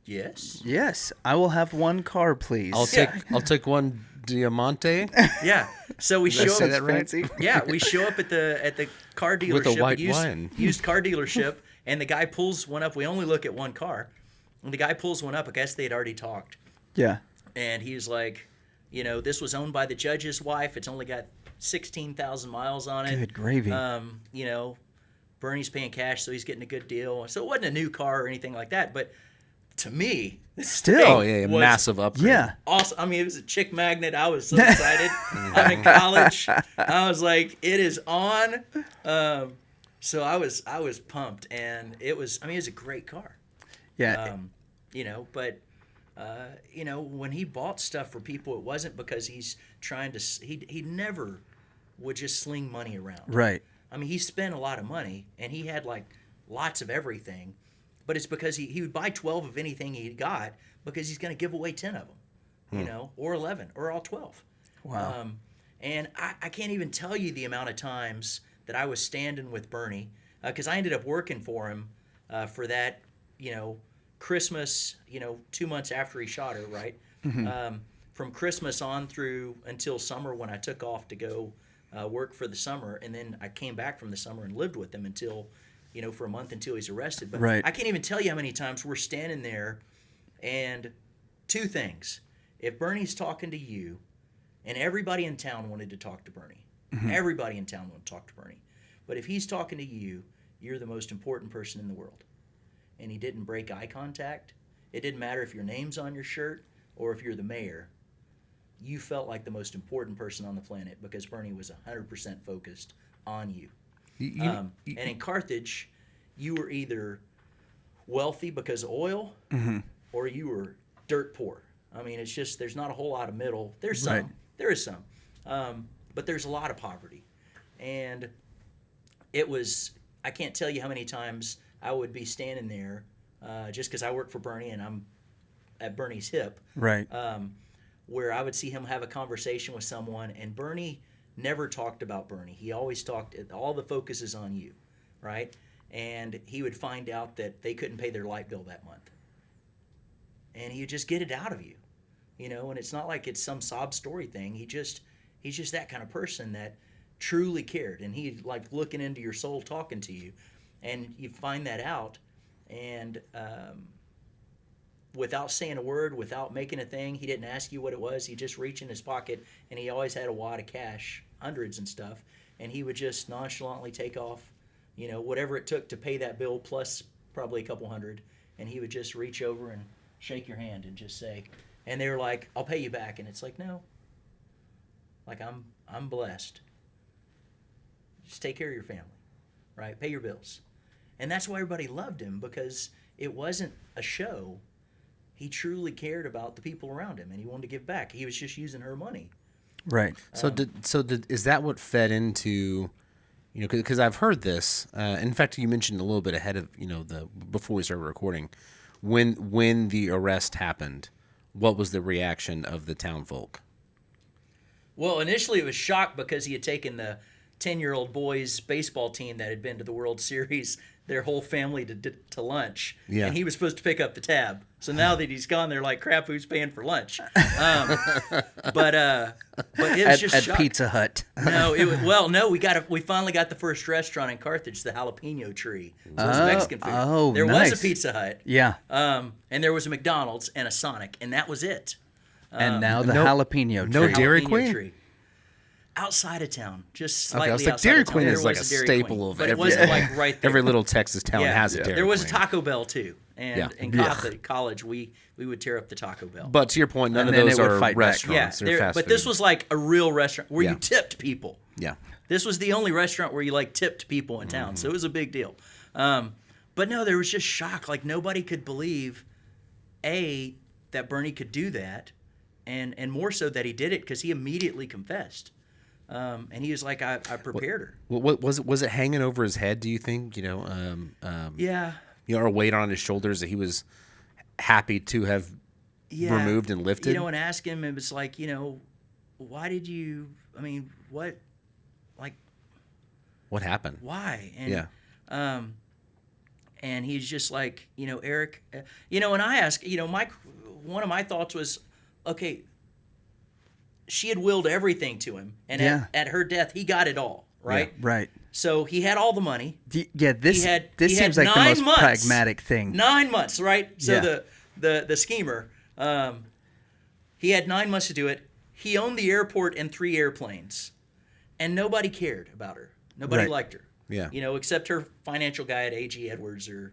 "Yes." Yes, I will have one car, please. I'll take one Diamante. Yeah. So we Did I show say up. that right? Fancy. Yeah, we show up at the car dealership, With a white used, wine. used car dealership, and the guy pulls one up. We only look at one car, and the guy pulls one up. I guess they had already talked, Yeah. and he's like, "You know, this was owned by the judge's wife. It's only got 16,000 miles on it. Good gravy. You know, Bernie's paying cash, so he's getting a good deal. So it wasn't a new car or anything like that, but to me, this Still. thing Oh yeah, was massive upgrade. Yeah. awesome. I mean, it was a chick magnet. I was so excited. I'm in college. I was like, it is on. So I was pumped, and it was. I mean, it was a great car. Yeah. You know, but you know, when he bought stuff for people, it wasn't because he's trying to. He never would just sling money around. Right. I mean, he spent a lot of money, and he had like lots of everything, but it's because he would buy 12 of anything he got because he's going to give away 10 of them, you know, or 11, or all 12. Wow. And I can't even tell you the amount of times that I was standing with Bernie, because I ended up working for him for that, you know, Christmas, you know, 2 months after he shot her, right? From Christmas on through until summer when I took off to go work for the summer, and then I came back from the summer and lived with him until, you know, for a month until he's arrested. But Right. I can't even tell you how many times we're standing there, and two things. If Bernie's talking to you, and everybody in town wanted to talk to Bernie. Everybody in town wanted to talk to Bernie. But if he's talking to you, you're the most important person in the world. And he didn't break eye contact. It didn't matter if your name's on your shirt or if you're the mayor. You felt like the most important person on the planet because Bernie was 100% focused on you. And in Carthage, you were either wealthy because of oil or you were dirt poor. I mean, it's just, there's not a whole lot of middle. There's some. Right. There is some. But there's a lot of poverty. And it was, I can't tell you how many times I would be standing there just because I work for Bernie and I'm at Bernie's hip. Right. Where I would see him have a conversation with someone, and Bernie never talked about Bernie. He always talked, all the focus is on you, right? And he would find out that they couldn't pay their light bill that month. And he would just get it out of you, you know, and it's not like it's some sob story thing. He's just that kind of person that truly cared, and he like looking into your soul, talking to you, and you find that out, and without saying a word, without making a thing, he didn't ask you what it was. He just reached in his pocket, and he always had a wad of cash, hundreds and stuff, and he would just nonchalantly take off, you know, whatever it took to pay that bill plus probably a couple hundred, and he would just reach over and shake your hand and just say, and they were like, "I'll pay you back," and it's like, no, like I'm blessed. Just take care of your family, right? Pay your bills. And that's why everybody loved him, because it wasn't a show. He truly cared about the people around him, and he wanted to give back. He was just using her money. Right. So is that what fed into, you know, because I've heard this. In fact, you mentioned a little bit ahead of, you know, before we started recording, when the arrest happened, what was the reaction of the town folk? Well, initially it was shock because he had taken the 10-year-old boys baseball team that had been to the World Series, their whole family to lunch, Yeah. and he was supposed to pick up the tab. So now that he's gone, they're like, "Crap, who's paying for lunch?" But it was just at shock. Pizza Hut. No, we finally got the first restaurant in Carthage, the Jalapeno Tree. So it was Mexican food. oh, there was nice. a Pizza Hut. Yeah. And there was a McDonald's and a Sonic, and that was it. And now the No- jalapeno tree. no Dairy Jalapeno Queen? tree. Outside of town, just Okay, slightly I was like, outside Dairy of town. Queen There is like a was Dairy staple Queen, of but it every wasn't like right there. every little Texas town has a Dairy There was a Queen. Taco Bell too, and Yeah. in Yeah. college we would tear up the Taco Bell. But to your point, none And of then those it would are fight back. restaurants. They're fast but this food. was like a real restaurant where Yeah. you tipped people. Yeah. This was the only restaurant where you like tipped people in town, so it was a big deal. But no, there was just shock. Like nobody could believe, that Bernie could do that, and more so that he did it because he immediately confessed. And he was like, I prepared her. What was it hanging over his head? Do you think Yeah. or a weight on his shoulders that he was happy to have removed and lifted? And ask him, it was like, why did you? I mean, what happened? why? And, Yeah. And he's just like, Eric, and I asked, one of my thoughts was, okay, she had willed everything to him, and at her death, he got it all, right? Yeah, right. So he had all the money. Yeah, this He had seems like the 9 most months. pragmatic thing. 9 months, right? So Yeah. the schemer, he had 9 months to do it. He owned the airport and 3 airplanes, and nobody cared about her. Nobody Right. liked her. Yeah. Except her financial guy at A.G. Edwards or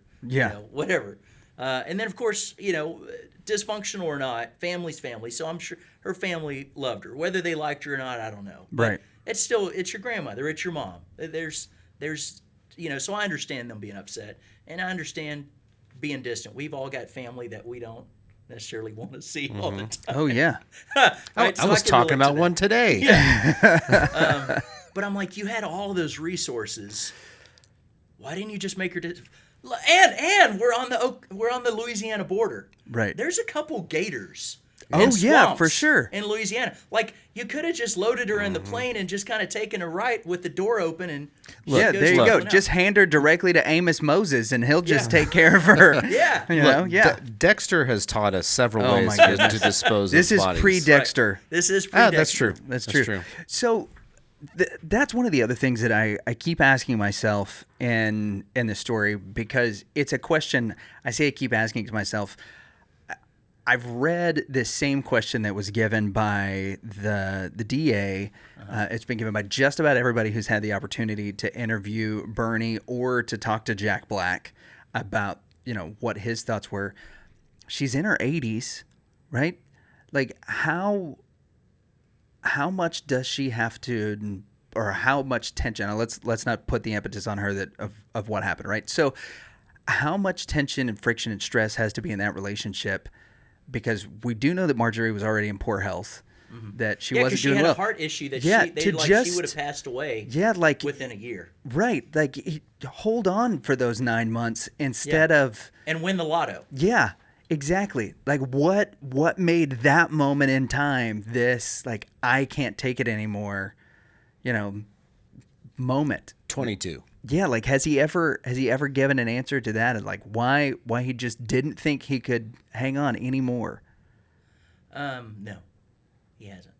whatever. And then of course, dysfunctional or not, family's family. So I'm sure her family loved her. Whether they liked her or not, I don't know. But Right. it's your grandmother, it's your mom. There's so I understand them being upset, and I understand being distant. We've all got family that we don't necessarily want to see all the time. Oh yeah. Right? So I was can talking relate to about that. one today. But I'm like, you had all those resources. Why didn't you just make her? And we're on the Louisiana border. Right. There's a couple gators. Oh, and yeah, swamps for sure. In Louisiana, like you could have just loaded her in the plane and just kind of taken her right with the door open and. Yeah, there you go. Just hand her directly to Amos Moses, and he'll just take care of her. Yeah. Look, Dexter has taught us several Oh, ways my to goodness. dispose This of is bodies. pre-Dexter. This is That's true. That's true. So that's one of the other things that I keep asking myself in the story, because it's a question I keep asking to myself. I've read this same question that was given by the DA. It's been given by just about everybody who's had the opportunity to interview Bernie or to talk to Jack Black about, what his thoughts were. She's in her 80s, right? Like how much does she have to, or how much tension? Now, let's not put the impetus on her of what happened, right? So how much tension and friction and stress has to be in that relationship? Because we do know that Marjorie was already in poor health, that she wasn't doing had well. a heart issue that she would have passed away. Within a year. Right, like hold on for those 9 months instead of and win the lotto. Yeah, exactly. Like what made that moment in time this like I can't take it anymore, moment. 22. Yeah, like has he ever given an answer to that, and like why he just didn't think he could hang on anymore? No, he hasn't.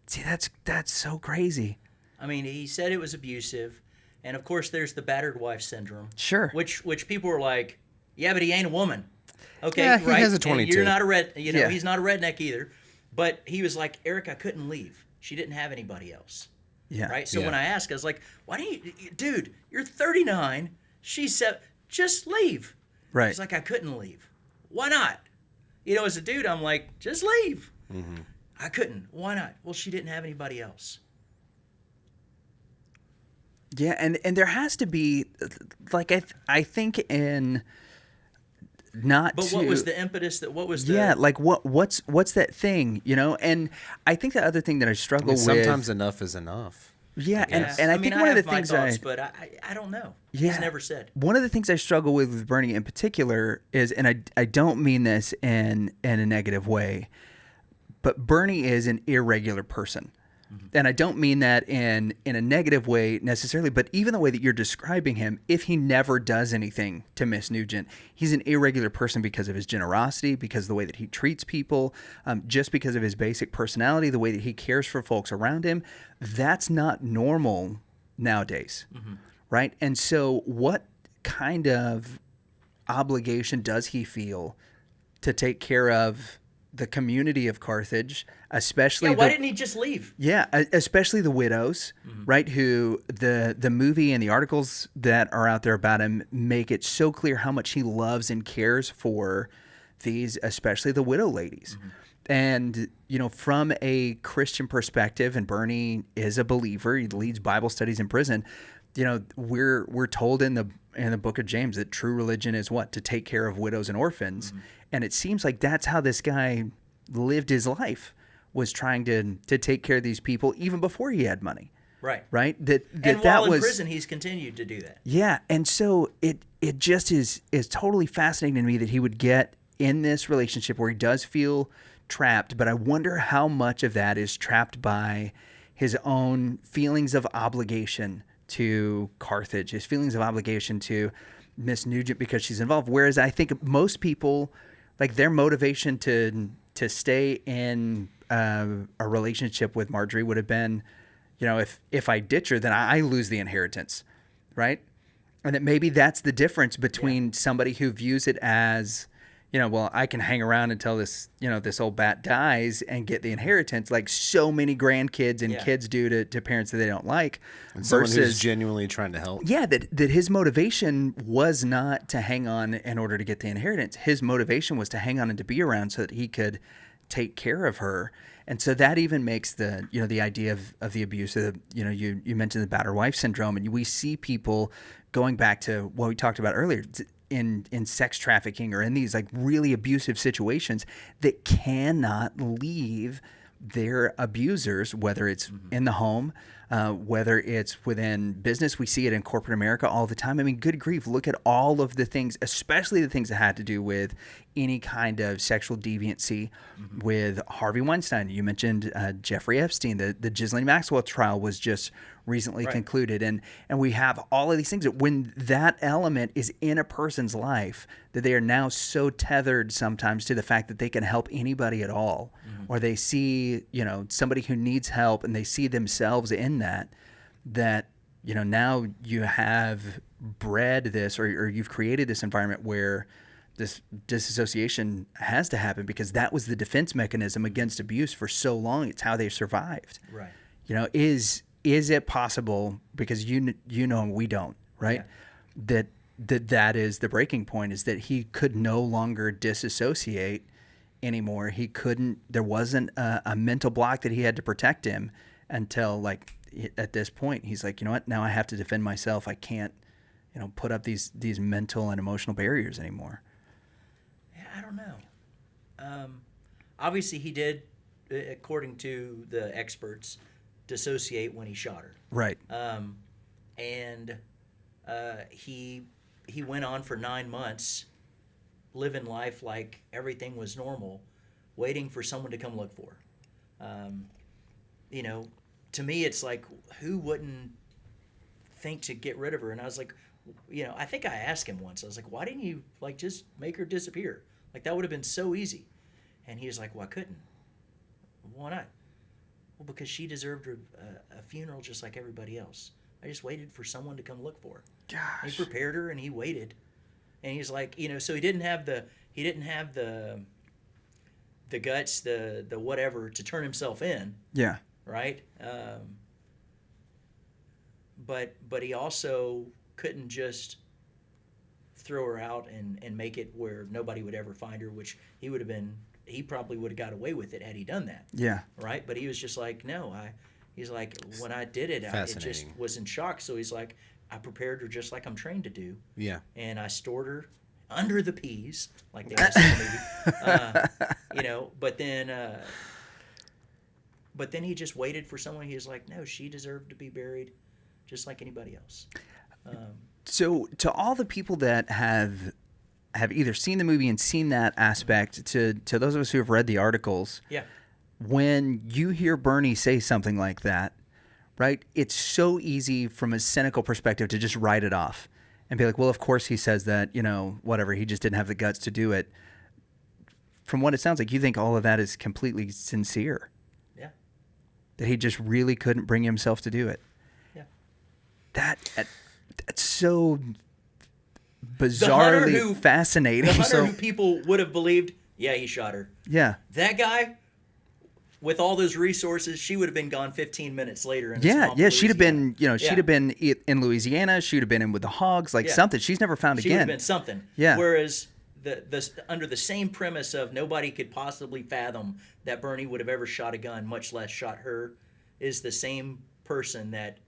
See, that's so crazy. I mean, he said it was abusive, and of course, there's the battered wife syndrome. Sure. Which people are like, yeah, but he ain't a woman. Okay, Yeah, he right. has a And 22. you're not a red. Yeah. He's not a redneck either. But he was like, Eric, I couldn't leave. She didn't have anybody else. Yeah. Right. So Yeah. when I asked, I was like, why don't you, dude? You're 39. She's 7. Just leave. Right. He's like, I couldn't leave. Why not? As a dude, I'm like, just leave. Mm-hmm. I couldn't. Why not? Well, she didn't have anybody else. Yeah, and there has to be like I think in not But to, what was the impetus? What was the? Yeah, like what's that thing, And I think the other thing that I struggle with Sometimes enough is enough. Yeah, Yeah. and I think one of have the my things thoughts, but I don't know. Yeah. He's never said. One of the things I struggle with Bernie in particular is, and I don't mean this in a negative way, but Bernie is an irregular person. And I don't mean that in a negative way necessarily, but even the way that you're describing him, if he never does anything to Miss Nugent, he's an irregular person because of his generosity, because of the way that he treats people, just because of his basic personality, the way that he cares for folks around him. That's not normal nowadays, right? And so what kind of obligation does he feel to take care of the community of Carthage, especially why didn't he just leave? Yeah, especially the widows, right? Who the movie and the articles that are out there about him make it so clear how much he loves and cares for these, especially the widow ladies. And, you know, from a Christian perspective, and Bernie is a believer, he leads Bible studies in prison. You know, we're told in the book of James that true religion is what? To take care of widows and orphans. And it seems like that's how this guy lived his life, was trying to take care of these people even before he had money. Right. Right? And while in prison, he's continued to do that. Yeah. And so it just is totally fascinating to me that he would get in this relationship where he does feel trapped, but I wonder how much of that is trapped by his own feelings of obligation to Carthage, his feelings of obligation to Miss Nugent because she's involved. Whereas I think most people, like, their motivation to stay in a relationship with Marjorie would have been, you know, if I ditch her, then I lose the inheritance, right? And that maybe that's the difference between somebody who views it as, you know, well, I can hang around until this old bat dies and get the inheritance, like so many grandkids and kids do to parents that they don't like. And someone who's genuinely trying to help. Yeah, that his motivation was not to hang on in order to get the inheritance. His motivation was to hang on and to be around so that he could take care of her. And so that even makes the idea of the abuse of, you mentioned the battered wife syndrome, and we see people going back to what we talked about earlier, in sex trafficking or in these like really abusive situations that cannot leave their abusers, whether it's in the home, whether it's within business. We see it in corporate America all the time. I mean, good grief, look at all of the things, especially the things that had to do with any kind of sexual deviancy with Harvey Weinstein. You mentioned Jeffrey Epstein. The Ghislaine Maxwell trial was just recently concluded. And we have all of these things that when that element is in a person's life, that they are now so tethered sometimes to the fact that they can help anybody at all, or they see, somebody who needs help and they see themselves in that, now you have bred this or you've created this environment where this disassociation has to happen because that was the defense mechanism against abuse for so long. It's how they survived. Right. Is it possible, because you know and we don't, right? Yeah. That is the breaking point, is that he could no longer disassociate anymore. He couldn't, there wasn't a mental block that he had to protect him until, like, at this point, he's like, you know what, now I have to defend myself. I can't, put up these mental and emotional barriers anymore. Yeah, I don't know. Obviously he did, according to the experts, dissociate when he shot her. Right. And he went on for 9 months living life like everything was normal, waiting for someone to come look for her. To me, it's like, who wouldn't think to get rid of her? And I was like, I think I asked him once, I was like, why didn't you just make her disappear? Like, that would have been so easy. And he was like, well, I couldn't. Why not? Well, because she deserved a funeral just like everybody else. I just waited for someone to come look for her. Gosh. He prepared her and he waited. And he's like, so he didn't have the guts, the whatever, to turn himself in. Yeah. Right? But he also couldn't just throw her out and make it where nobody would ever find her, which he probably would have got away with it had he done that. Yeah. Right? But he was just like, no, he's like, when I did it, it just was in shock. So he's like, I prepared her just like I'm trained to do. Yeah. And I stored her under the peas, like they always say in the movie. But then he just waited for someone. He was like, no, she deserved to be buried just like anybody else. So to all the people that have either seen the movie and seen that aspect, to those of us who have read the articles, when you hear Bernie say something like that, right, it's so easy from a cynical perspective to just write it off and be like, well, of course he says that, whatever, he just didn't have the guts to do it. From what it sounds like, you think all of that is completely sincere. Yeah. That he just really couldn't bring himself to do it. Yeah. That's so bizarrely fascinating. The hunter who people would have believed Yeah, he shot her. Yeah. That guy, with all those resources, she would have been gone 15 minutes later. In Yeah, swamp, yeah, she'd have Louisiana. been, she'd have been in Louisiana. She'd have been in with the hogs, like something. She's never found She again. would have been something. Yeah. Whereas under the same premise of nobody could possibly fathom that Bernie would have ever shot a gun, much less shot her, is the same person that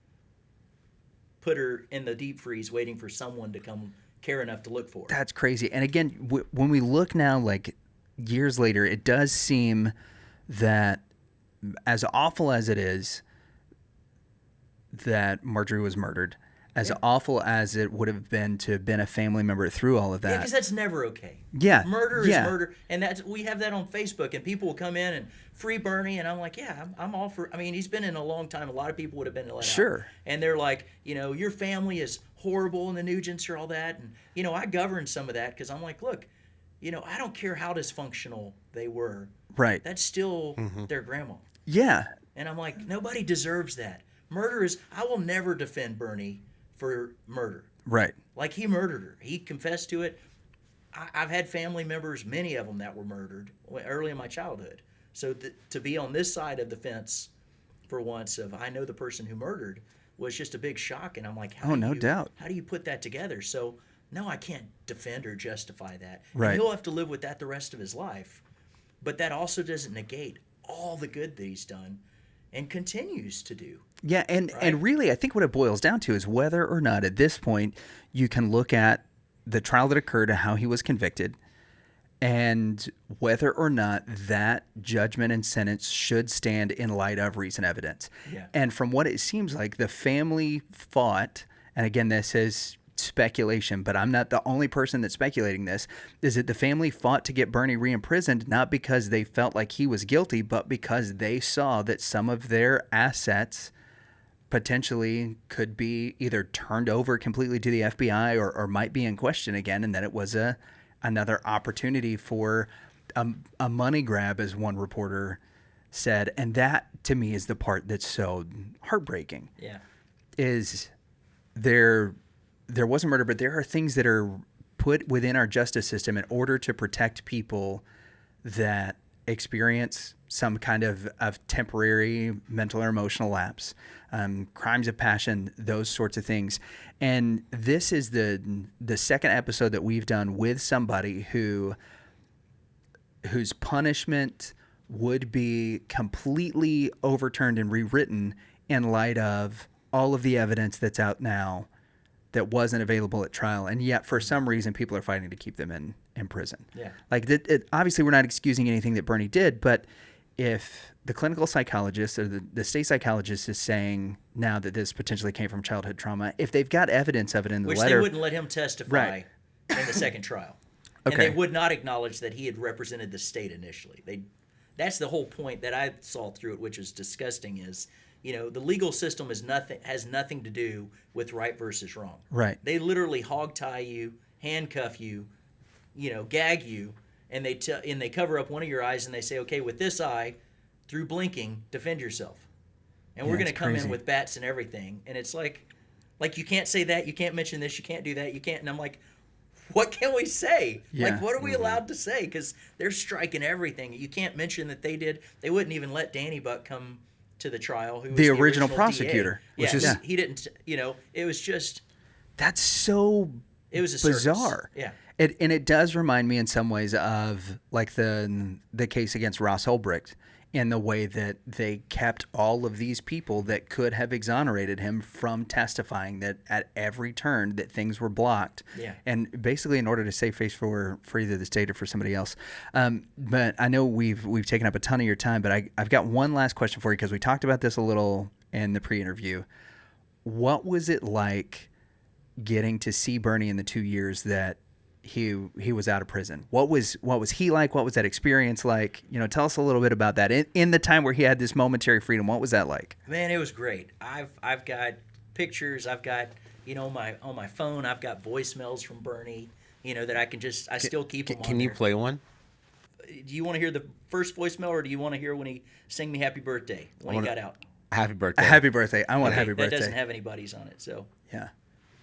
put her in the deep freeze waiting for someone to come care enough to look for her. That's crazy. And again, when we look now, like years later, it does seem that as awful as it is that Marjorie was murdered, as awful as it would have been to have been a family member through all of that. Yeah, because that's never okay. Yeah. Murder is murder. And we have that on Facebook, and people will come in and free Bernie, and I'm like, yeah, I'm all for, I mean, he's been in a long time. A lot of people would have been let out. And they're like, your family is horrible, and the Nugents are all that. And, I govern some of that because I'm like, look, I don't care how dysfunctional they were. Right. That's still their grandma. Yeah. And I'm like, nobody deserves that. Murder is, I will never defend Bernie for murder. Right. Like, he murdered her. He confessed to it. I've had family members, many of them, that were murdered early in my childhood. So to be on this side of the fence for once of, I know the person who murdered, was just a big shock. And I'm like, no doubt. How do you put that together? So, no, I can't defend or justify that. Right. And he'll have to live with that the rest of his life. But that also doesn't negate all the good that he's done and continues to do. Yeah, and really, I think what it boils down to is whether or not at this point you can look at the trial that occurred and how he was convicted, and whether or not that judgment and sentence should stand in light of recent evidence. Yeah. And from what it seems like, the family fought, and again, this is speculation, but I'm not the only person that's speculating this, is that the family fought to get Bernie re-imprisoned, not because they felt like he was guilty, but because they saw that some of their assets potentially could be either turned over completely to the FBI or might be in question again, and that it was another opportunity for a money grab, as one reporter said. And that, to me, is the part that's so heartbreaking. Yeah. Is there was a murder, but there are things that are put within our justice system in order to protect people that experience some kind of temporary mental or emotional lapse, crimes of passion, those sorts of things. And this is the second episode that we've done with somebody whose punishment would be completely overturned and rewritten in light of all of the evidence that's out now that wasn't available at trial, and yet for some reason people are fighting to keep them in prison. Yeah. Like, obviously we're not excusing anything that Bernie did, but if the clinical psychologist or the state psychologist is saying now that this potentially came from childhood trauma, if they've got evidence of it in the Which letter... they wouldn't let him testify in the second trial. And Okay. they would not acknowledge that he had represented the state initially. That's the whole point that I saw through it, which is disgusting, is... the legal system has nothing to do with right versus wrong. Right. They literally hog tie you, handcuff you, gag you, and they cover up one of your eyes and they say, okay, with this eye, through blinking, defend yourself. And we're going to come in with bats and everything. And it's like you can't say that, you can't mention this, you can't do that, you can't. And I'm like, what can we say? Yeah. Like, what are we allowed to say? Because they're striking everything. You can't mention that they did. They wouldn't even let Danny Buck come to the trial, who was the original prosecutor, DA. which is he didn't. It was just. That's so. It was a bizarre. Circus. Yeah. And it does remind me in some ways of like the case against Ross Ulbricht, in the way that they kept all of these people that could have exonerated him from testifying, that at every turn that things were blocked. Yeah. And basically in order to save face for either the state or for somebody else. But I know we've taken up a ton of your time, but I've got one last question for you, because we talked about this a little in the pre-interview. What was it like getting to see Bernie in the 2 years that he was out of prison? What was he like? What was that experience like? Tell us a little bit about that. In the time where he had this momentary freedom, what was that like? Man, it was great. I've got pictures. I've got on my phone. I've got voicemails from Bernie. That I still keep them. Can you play one? Do you want to hear the first voicemail, or do you want to hear when he sang me Happy Birthday when he got out? Happy birthday. Happy birthday. I want happy birthday. That doesn't have any buddies on it, so. Yeah.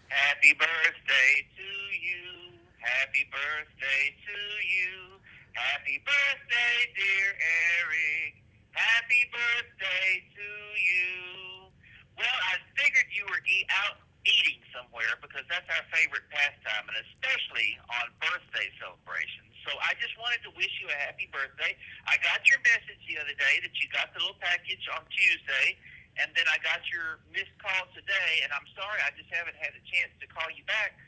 Happy birthday to you. Happy birthday to you. Happy birthday, dear Eric. Happy birthday to you. Well, I figured you were out eating somewhere because that's our favorite pastime, and especially on birthday celebrations. So I just wanted to wish you a happy birthday. I got your message the other day that you got the little package on Tuesday, and then I got your missed call today, and I'm sorry I just haven't had a chance to call you back.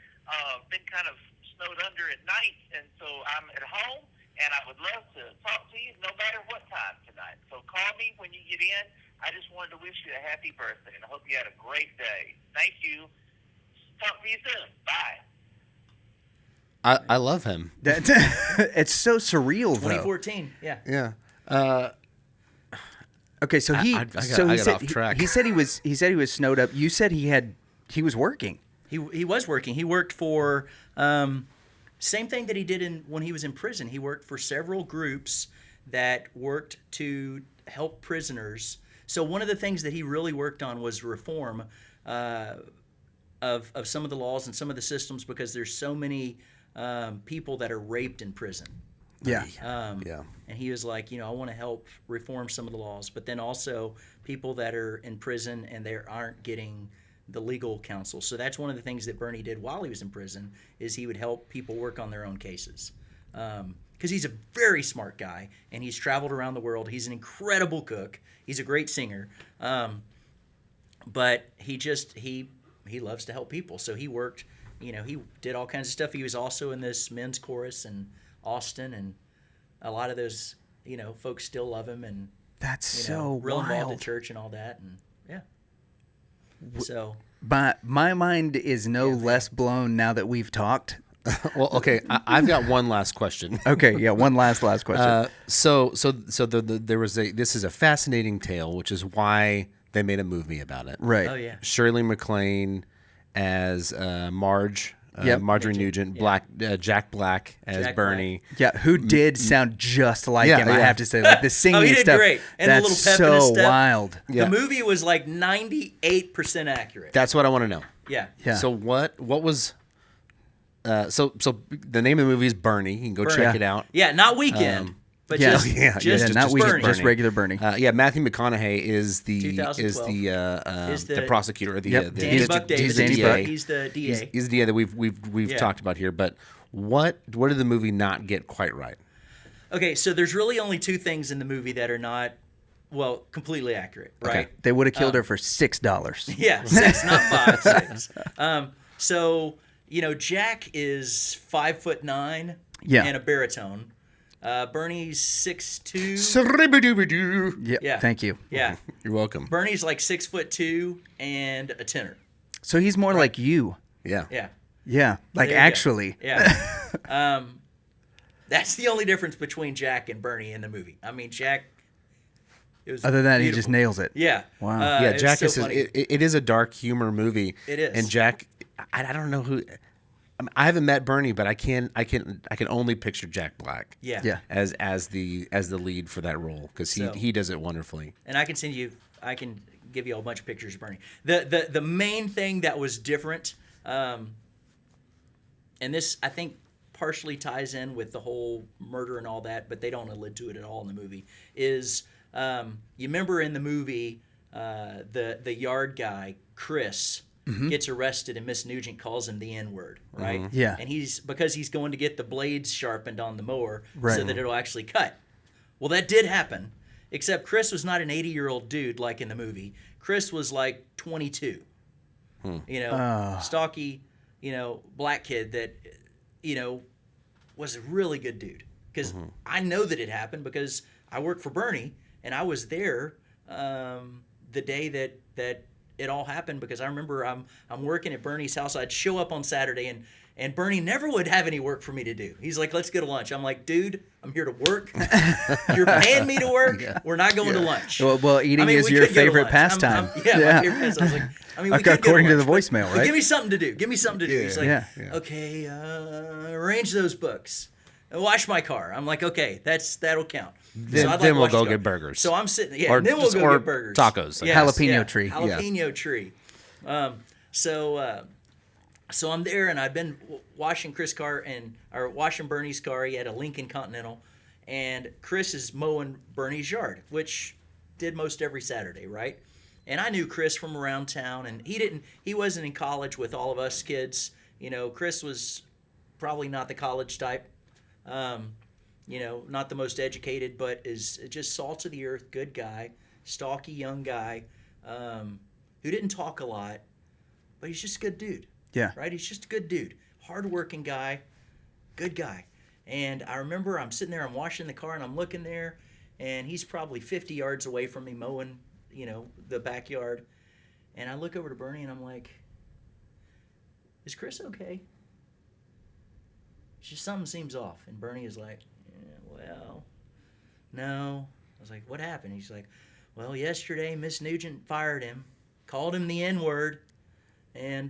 Been kind of snowed under at night, and so I'm at home. And I would love to talk to you no matter what time tonight. So call me when you get in. I just wanted to wish you a happy birthday, and I hope you had a great day. Thank you. Talk to you soon. Bye. I love him. It's so surreal, though. 2014, yeah. Yeah. Okay, so he I got off track. He said he was snowed up. You said he was working. He was working. He worked for same thing that he did when he was in prison. He worked for several groups that worked to help prisoners. So one of the things that he really worked on was reform of some of the laws and some of the systems, because there's so many people that are raped in prison. Yeah. And he was like, I want to help reform some of the laws, but then also people that are in prison and they aren't getting the legal counsel. So that's one of the things that Bernie did while he was in prison, is he would help people work on their own cases. Because he's a very smart guy, and he's traveled around the world. He's an incredible cook. He's a great singer. But he loves to help people. So he worked, he did all kinds of stuff. He was also in this men's chorus in Austin, and a lot of those, folks still love him, and that's so real wild. involved at church and all that, and yeah. So, but my mind is no less blown now that we've talked. Well, okay, I've got one last question. Okay, yeah, one last question. There was this is a fascinating tale, which is why they made a movie about it. Right. Oh yeah. Shirley MacLaine as Marge. Marjorie Nugent, Jack Black as Bernie. Black. Yeah, who did sound just like him, I have to say. Like the singing he did stuff. Great. And that's the little pep in his so step. wild. Yeah. The movie was like 98% accurate. That's what I want to know. Yeah. So what was so the name of the movie is Bernie. You can go check it out. Yeah, not Weekend. But yeah, just not Bernie. Just regular Bernie. Matthew McConaughey is the prosecutor, the Danny Buck Davis. He's the DA. He's the DA that we've talked about here. But what did the movie not get quite right? Okay, so there's really only two things in the movie that are not, completely accurate, right? Okay. They would have killed her for $6. Yeah, 6, not 5, 6. So Jack is 5'9", and a baritone. Bernie's 6'2". Yeah. Thank you. Yeah. You're welcome. Bernie's like 6'2" and a tenor. So he's more like you. Yeah. Yeah. Yeah. Like There you actually. go. Yeah. That's the only difference between Jack and Bernie in the movie. I mean, Jack. It was Other than that, beautiful. he just nails it. Yeah. Wow. Yeah. Jack is so is. funny. It is a dark humor movie. It is. And Jack, I don't know who. I haven't met Bernie, but I can only picture Jack Black. Yeah. Yeah. As the lead for that role, because he does it wonderfully. And I can give you a bunch of pictures of Bernie. The main thing that was different, and this I think partially ties in with the whole murder and all that, but they don't allude to it at all in the movie, is you remember in the movie the yard guy, Chris, gets arrested and Miss Nugent calls him the N-word, right? Yeah. And because he's going to get the blades sharpened on the mower Right. so that it'll actually cut. Well, that did happen, except Chris was not an 80-year-old dude like in the movie. Chris was like 22. Stocky, black kid that, was a really good dude. Because I know that it happened because I worked for Bernie and I was there the day that it all happened, because I remember I'm working at Bernie's house. I'd show up on Saturday and Bernie never would have any work for me to do. He's like, let's go to lunch. I'm like, dude, I'm here to work. You're paying me to work. Yeah. We're not going to lunch. Well, eating is your favorite pastime. My favorite pastime. I was like, we could according go to the lunch, voicemail, but right? Give me something to do. He's like, Yeah. okay, arrange those books. Wash my car. I'm like, okay, that'll count. Then we'll go get burgers. So I'm sitting, Or and then we'll just- go or get burgers. tacos. Like jalapeno tree. Jalapeno tree. So I'm there, and I've been washing washing Bernie's car. He had a Lincoln Continental, and Chris is mowing Bernie's yard, which did most every Saturday, right? And I knew Chris from around town, and he wasn't in college with all of us kids. You know, Chris was probably not the college type, you know, not the most educated, but is just salt of the earth, good guy, stocky young guy, who didn't talk a lot, but he's just a good dude. Yeah. Right? He's just a good dude. Hardworking guy, good guy. And I remember I'm sitting there, I'm washing the car, and I'm looking there, and he's probably 50 yards away from me mowing, you know, the backyard. And I look over to Bernie, and I'm like, is Chris okay? Just something seems off. And Bernie is like, yeah, well, no. I was like, what happened? He's like, well, yesterday Miss Nugent fired him, called him the N-word, and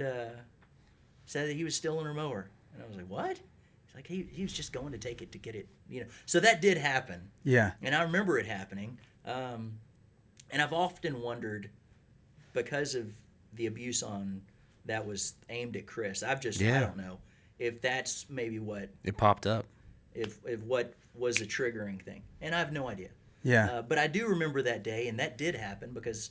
said that he was stealing her mower. And I was like, what? He's like, he was just going to take it to get it, you know. So that did happen. Yeah. And I remember it happening. And I've often wondered, because of the abuse that was aimed at Chris, I don't know if that's maybe what it popped up. If what was a triggering thing. And I have no idea. Yeah. But I do remember that day, and that did happen because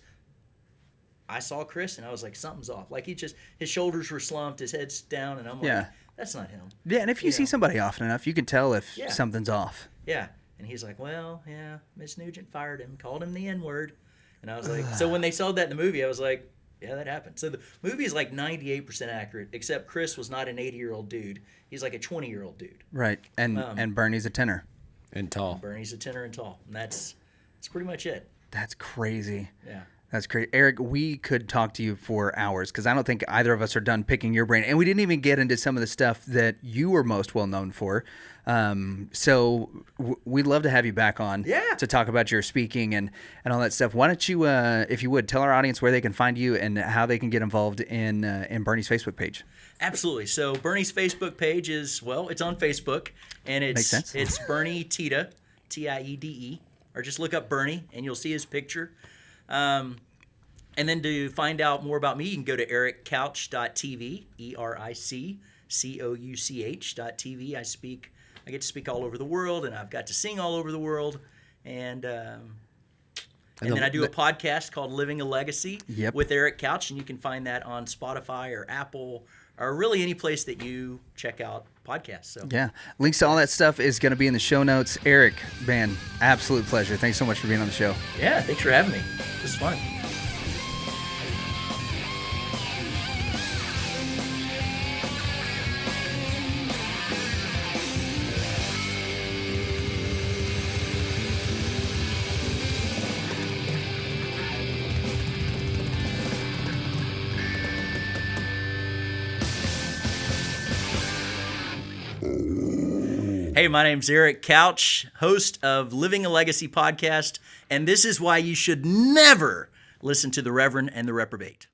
I saw Chris, and I was like, something's off. Like, his shoulders were slumped, his head's down, and I'm like, that's not him. Yeah, and if you see somebody often enough, you can tell if something's off. Yeah. And he's like, well, yeah, Miss Nugent fired him, called him the N-word. And I was like, so when they saw that in the movie, I was like, yeah, that happened. So the movie is like 98% accurate, except Chris was not an 80-year-old dude. He's like a 20-year-old dude. Right. And Bernie's a tenor. And tall. Bernie's a tenor and tall. And that's pretty much it. That's crazy. Yeah. That's great. Eric, we could talk to you for hours because I don't think either of us are done picking your brain. And we didn't even get into some of the stuff that you were most well known for. So we'd love to have you back on to talk about your speaking and all that stuff. Why don't you, if you would, tell our audience where they can find you and how they can get involved in Bernie's Facebook page. Absolutely. So Bernie's Facebook page is, well, it's on Facebook. And Makes sense. It's Bernie Tiede, Tiede, or just look up Bernie and you'll see his picture. And then to find out more about me, you can go to ericcouch.tv, ERICCOUCH.tv. I get to speak all over the world, and I've got to sing all over the world. And then I do a podcast called Living a Legacy with Eric Couch, and you can find that on Spotify or Apple or really any place that you check out podcasts. So yeah, links to all that stuff is going to be in the show notes. Eric, man, absolute pleasure. Thanks so much for being on the show. Yeah, thanks for having me. It was fun. Hey, my name's Eric Couch, host of Living a Legacy podcast, and this is why you should never listen to the Reverend and the Reprobate.